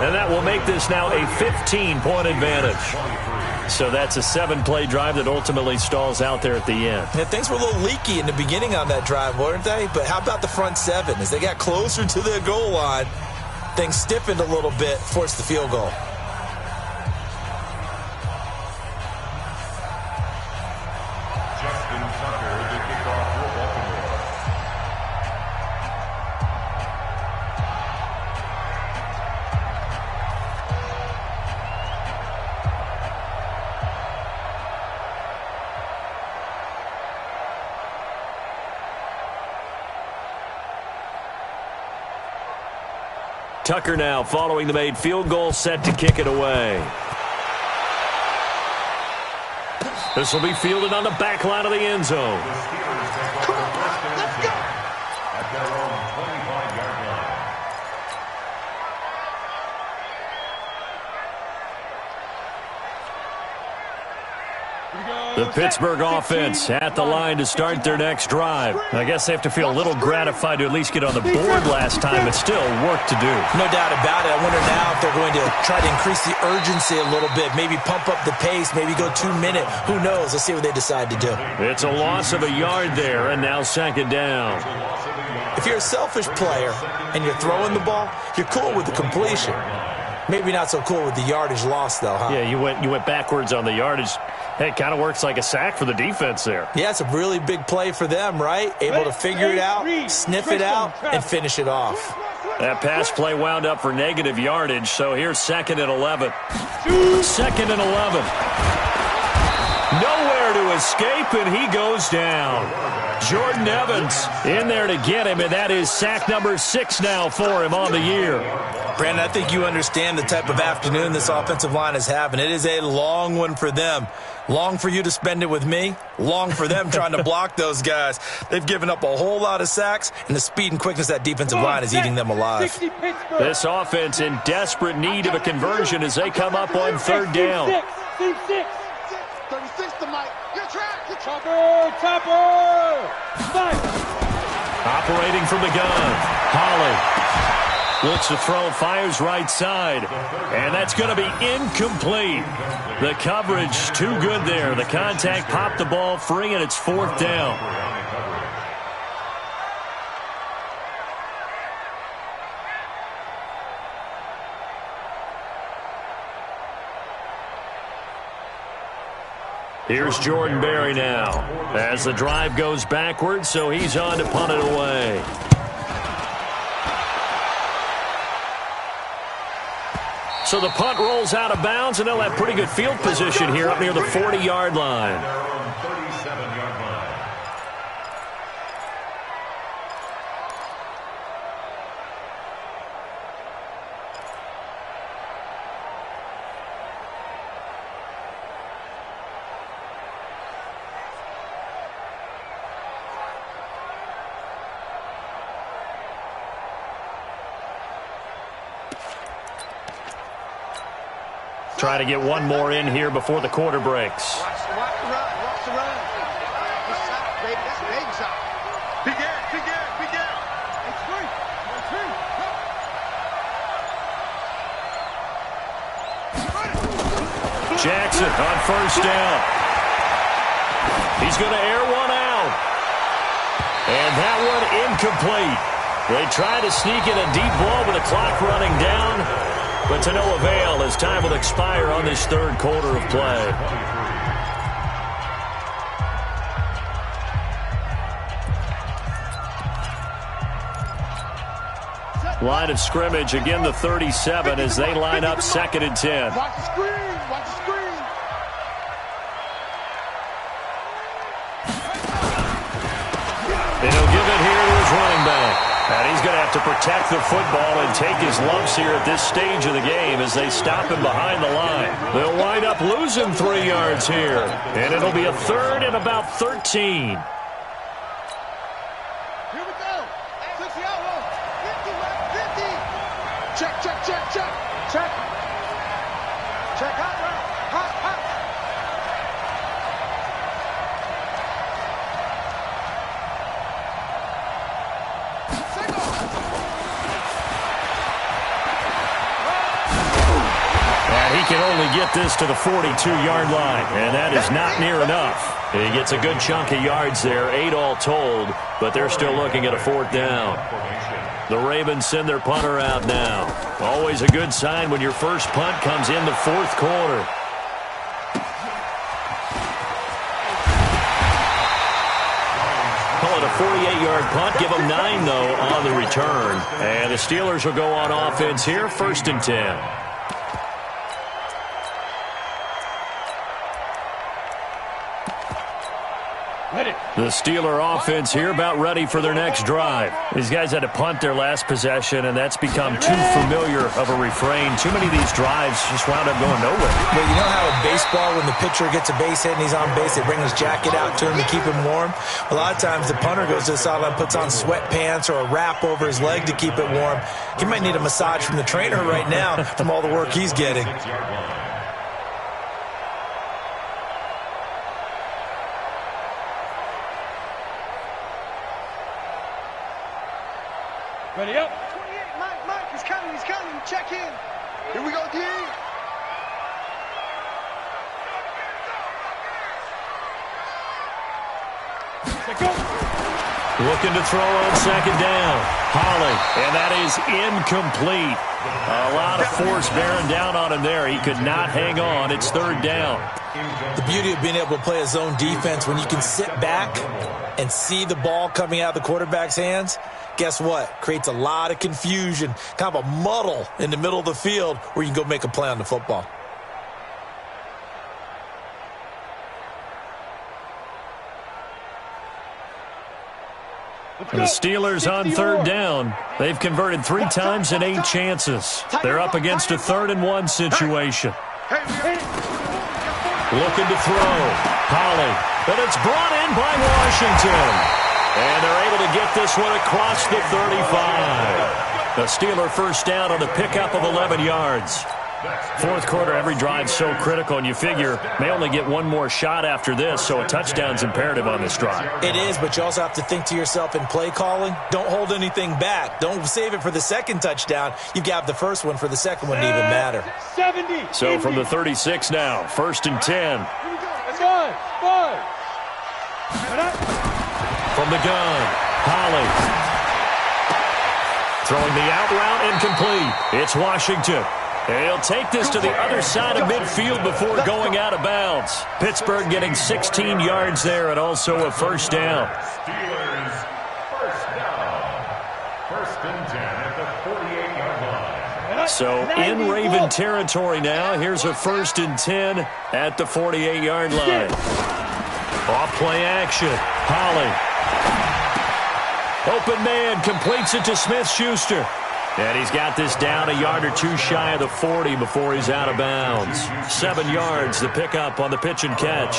And that will make this now a 15-point advantage. So that's a 7-play drive that ultimately stalls out there at the end. Yeah, things were a little leaky in the beginning on that drive, weren't they? But how about the front 7? As they got closer to the goal line, things stiffened a little bit, forced the field goal. Tucker now following the made field goal, set to kick it away. This will be fielded on the back line of the end zone. Come on, let's go. At their own 25-yard line. The Pittsburgh offense at the line to start their next drive. I guess they have to feel a little gratified to at least get on the board last time, but still work to do. No doubt about it. I wonder now if they're going to try to increase the urgency a little bit, maybe pump up the pace, maybe go 2-minute. Who knows? Let's see what they decide to do. It's a loss of a yard there, and now 2nd down. If you're a selfish player and you're throwing the ball, you're cool with the completion. Maybe not so cool with the yardage loss, though, huh? Yeah, you went backwards on the yardage. Hey, it kind of works like a sack for the defense there. Yeah, it's a really big play for them, right? Able to figure it out, sniff it out, and finish it off. That pass play wound up for negative yardage, so here's 2nd and 11. 2nd and 11. Nowhere to to escape, and he goes down. Jordan Evans in there to get him, and that is sack number 6 now for him on the year. Brandon, I think you understand the type of afternoon this offensive line is having. It is a long one for them. Long for you to spend it with me. Long for them trying to block those guys. They've given up a whole lot of sacks, and the speed and quickness of that defensive line is eating them alive. This offense in desperate need of a conversion as they come up on 3rd down. 36 to Mike. Your track. Topper. Operating from the gun. Holly looks to throw, fires right side. And that's going to be incomplete. The coverage too good there. The contact popped the ball free, and it's 4th down. Here's Jordan Berry now as the drive goes backwards, so he's on to punt it away. So the punt rolls out of bounds, and they'll have pretty good field position here up near the 40-yard line. Try to get one more in here before the quarter breaks. Watch the run. Watch the run. Good shot, baby. That's a baby shot. Big air. It's free. Jackson on 1st down. He's going to air one out. And that one incomplete. They try to sneak in a deep ball with the clock running down, but to no avail as time will expire on this 3rd quarter of play. Line of scrimmage, again the 37 as they line up 2nd and 10. Watch the screen. Watch the screen. And he'll give it here to his running back. And he's going to have to protect the football and take his lumps here at this stage of the game as they stop him behind the line. They'll wind up losing 3 yards here. And it'll be a 3rd and about 13. Here we go. 60 out. 50. Check. Hot. He can only get this to the 42-yard line, and that is not near enough. He gets a good chunk of yards there, 8 all told, but they're still looking at a 4th down. The Ravens send their punter out now. Always a good sign when your first punt comes in the 4th quarter. Call it a 48-yard punt. Give them 9, though, on the return. And the Steelers will go on offense here, 1st and 10. The Steeler offense here about ready for their next drive. These guys had to punt their last possession, and that's become too familiar of a refrain. Too many of these drives just wound up going nowhere. But you know how in baseball, when the pitcher gets a base hit and he's on base, they bring his jacket out to him to keep him warm? A lot of times the punter goes to the sideline, puts on sweatpants or a wrap over his leg to keep it warm. He might need a massage from the trainer right now from all the work he's getting. Ready up. 28, Mike, he's coming. Check in. Here we go, D. Looking to throw on 2nd down. Holly, and that is incomplete. A lot of force bearing down on him there. He could not hang on. It's 3rd down. The beauty of being able to play a zone defense, when you can sit back and see the ball coming out of the quarterback's hands, guess what? Creates a lot of confusion, kind of a muddle in the middle of the field where you can go make a play on the football. The Steelers on third down. They've converted 3 times in 8 chances. They're up against a 3rd-and-1 situation. Looking to throw. Holly. But it's brought in by Washington. And they're able to get this one across the 35. The Steeler first down on the pickup of 11 yards. Fourth quarter, every drive's so critical, and you figure may only get one more shot after this, so a touchdown's imperative on this drive. It is, but you also have to think to yourself in play calling, don't hold anything back. Don't save it for the second touchdown. You've got the first one for the second one to even matter. 70. So from the 36 now, 1st and 10. Five. From the gun, Holly. Throwing the out route incomplete. It's Washington. He'll take this to the other side of midfield before going out of bounds. Pittsburgh getting 16 yards there and also a first down. Steelers first down. 1st and 10 at the 48-yard line. So in Raven territory now. Here's a 1st and 10 at the 48-yard line. Off play action. Holly. Open man completes it to Smith-Schuster. And he's got this down a yard or 2 shy of the 40 before he's out of bounds. 7 yards, the pickup on the pitch and catch.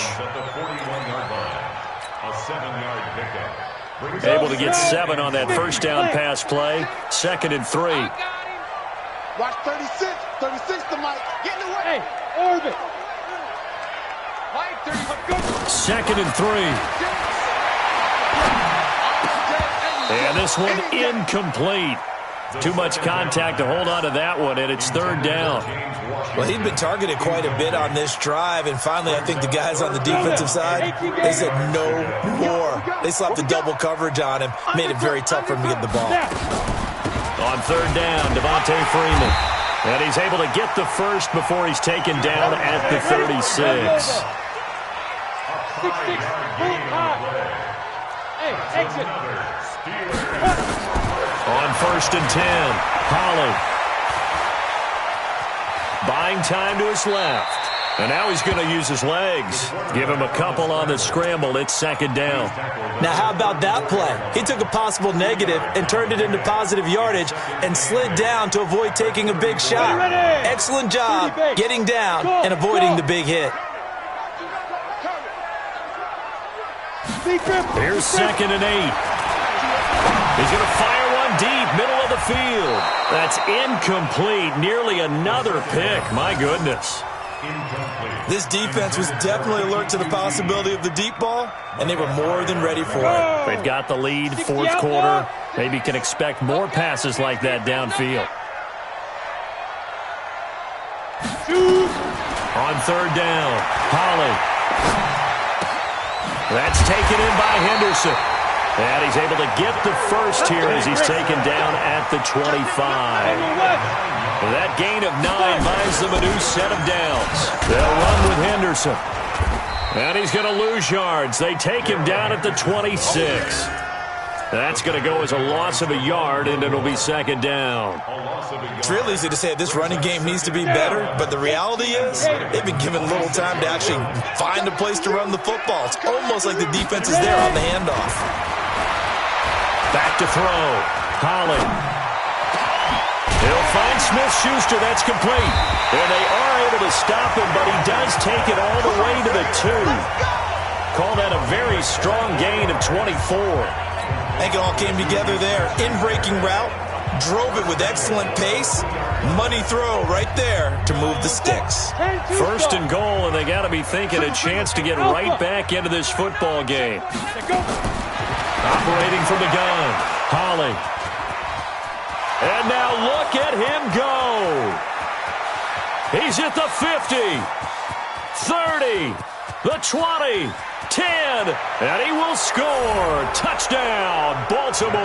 Able to get 7 on that first down pass play. 2nd and 3. Watch 36. 36 to Mike. Get in the way. Hey, orbit. Mike, 30. 2nd and 3. And this one incomplete. Too much contact to hold on to that one, and it's 3rd down. Well, he'd been targeted quite a bit on this drive, and finally I think the guys on the defensive side, they said no more. They slapped the double coverage on him, made it very tough for him to get the ball. On 3rd down, Devontae Freeman. And he's able to get the first before he's taken down at the 36. 6-6. Hey, exit. On 1st and 10, Holly. Buying time to his left. And now he's going to use his legs. Give him a couple on the scramble. It's 2nd down. Now, how about that play? He took a possible negative and turned it into positive yardage and slid down to avoid taking a big shot. Excellent job getting down and avoiding the big hit. Here's 2nd and 8. He's going to fire one deep, middle of the field. That's incomplete. Nearly another pick. My goodness. This defense was definitely alert to the possibility of the deep ball, and they were more than ready for it. They've got the lead, 4th quarter. Maybe can expect more passes like that downfield. On 3rd down, Holly. That's taken in by Henderson. And he's able to get the first here as he's taken down at the 25. That gain of 9 buys them a new set of downs. They'll run with Henderson. And he's going to lose yards. They take him down at the 26. That's going to go as a loss of a yard, and it'll be 2nd down. It's real easy to say this running game needs to be better, but the reality is they've been given little time to actually find a place to run the football. It's almost like the defense is there on the handoff. Back to throw. Holly. He'll find Smith-Schuster. That's complete. And they are able to stop him, but he does take it all the way to the 2. Call that a very strong gain of 24. I think it all came together there. In-breaking route, drove it with excellent pace. Money throw right there to move the sticks. 1st and goal, and they got to be thinking a chance to get right back into this football game. Operating from the gun, Holly. And now look at him go. He's at the 50, 30, the 20, 10, and he will score. Touchdown, Baltimore.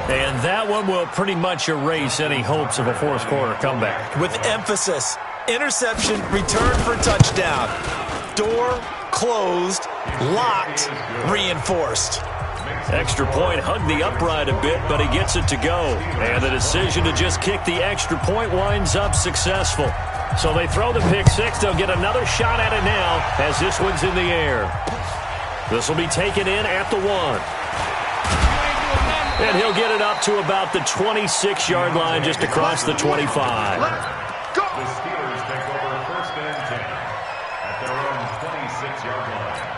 And that one will pretty much erase any hopes of a 4th quarter comeback. With emphasis, interception, return for touchdown. Door closed, locked, reinforced. Extra point hugged the upright a bit, but he gets it to go. And the decision to just kick the extra point winds up successful. So they throw the pick 6. They'll get another shot at it now as this one's in the air. This will be taken in at the 1. And he'll get it up to about the 26-yard line, just across the 25. The Steelers take over 1st and 10 at their own 26-yard line.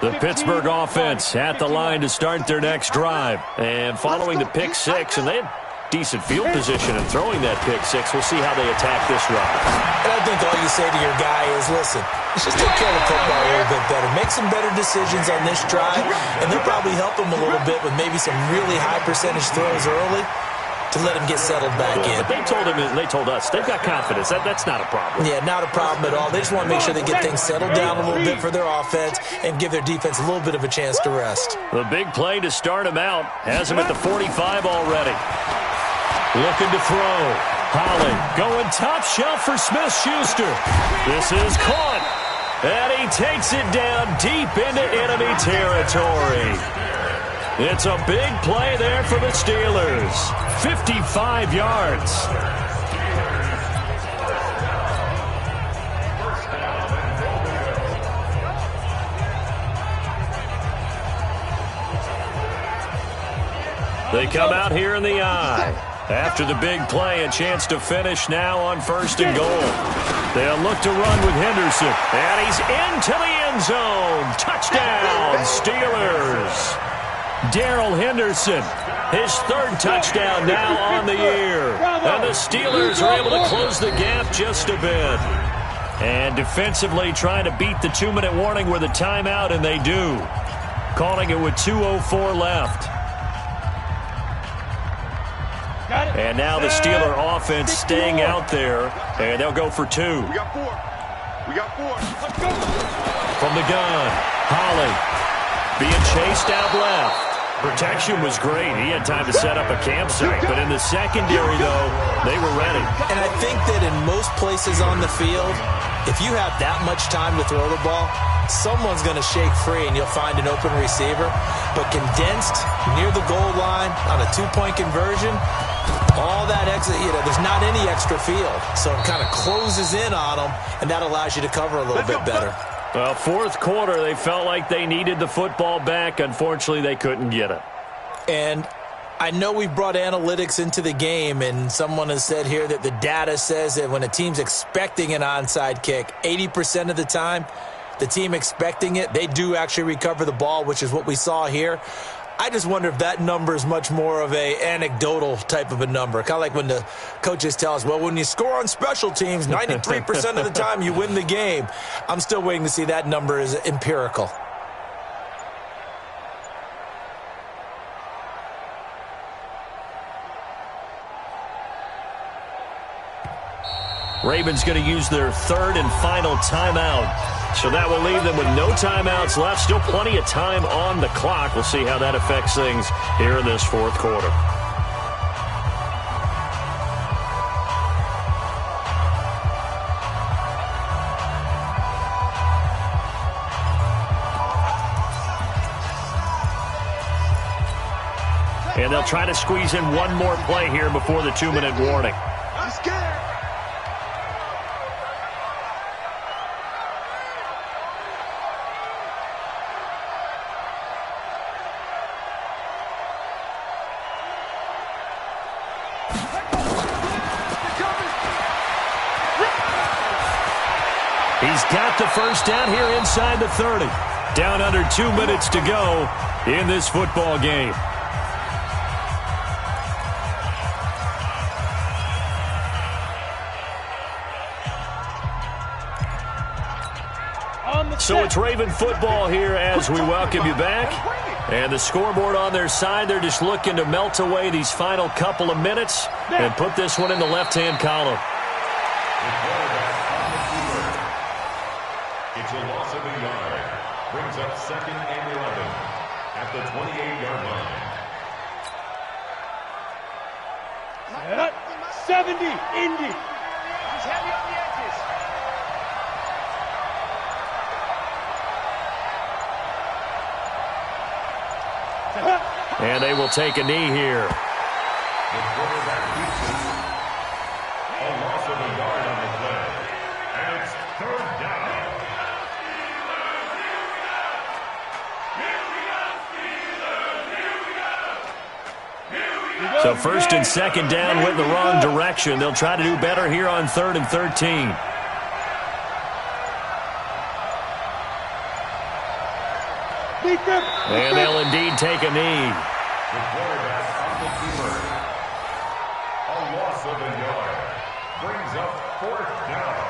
The Pittsburgh offense at the line to start their next drive. And following the pick 6, and they had decent field position and throwing that pick 6. We'll see how they attack this drive. And I think all you say to your guy is, listen, let's just take care of the football a little bit better. Make some better decisions on this drive, and they'll probably help him a little bit with maybe some really high percentage throws early to let him get settled back in. But they told us they've got confidence. That's not a problem. Yeah, not a problem at all. They just want to make sure they get things settled down a little bit for their offense and give their defense a little bit of a chance to rest. The big play to start him out has him at the 45 already. Looking to throw. Holly going top shelf for Smith-Schuster. This is caught. And he takes it down deep into enemy territory. It's a big play there for the Steelers. 55 yards. They come out here in the eye. After the big play, a chance to finish now on 1st and goal. They'll look to run with Henderson. And he's into the end zone. Touchdown, Steelers. Darrell Henderson, his 3rd touchdown now on the year. And the Steelers are able to close the gap just a bit. And defensively trying to beat the 2-minute warning with a timeout, and they do. Calling it with 2:04 left. And now the Steeler offense staying out there, and they'll go for 2. We got 4. Let's go. From the gun, Holly being chased out left. Protection was great. He had time to set up a campsite, but in the secondary, though, they were ready. And I think that in most places on the field, if you have that much time to throw the ball, someone's going to shake free and you'll find an open receiver. But condensed near the goal line on a 2-point conversion, all that extra, there's not any extra field. So it kind of closes in on them, and that allows you to cover a little bit better. Well, 4th quarter, they felt like they needed the football back. Unfortunately, they couldn't get it. And I know we've brought analytics into the game, and someone has said here that the data says that when a team's expecting an onside kick, 80% of the time, the team expecting it, they do actually recover the ball, which is what we saw here. I just wonder if that number is much more of a anecdotal type of a number. Kind of like when the coaches tell us, well, when you score on special teams, 93% of the time you win the game. I'm still waiting to see that number is empirical. Ravens going to use their 3rd and final timeout. So that will leave them with no timeouts left. Still plenty of time on the clock. We'll see how that affects things here in this 4th quarter. And they'll try to squeeze in one more play here before the 2-minute warning. I'm scared. He's got the 1st down here inside the 30. Down under 2 minutes to go in this football game. So it's Raven football here as we welcome you back. And the scoreboard on their side, they're just looking to melt away these final couple of minutes and put this one in the left-hand column. It's a loss of a yard. Brings up 2nd and 11 at the 28-yard line. 70, Indy. He's heavy on the edges. And they will take a knee here. The quarterback keeps it. A loss of a yard on the play. So first and second down went in the wrong direction. They'll try to do better here on 3rd and 13. And they'll indeed take a knee. The quarterback on the keeper. A loss of a yard. Brings up 4th down.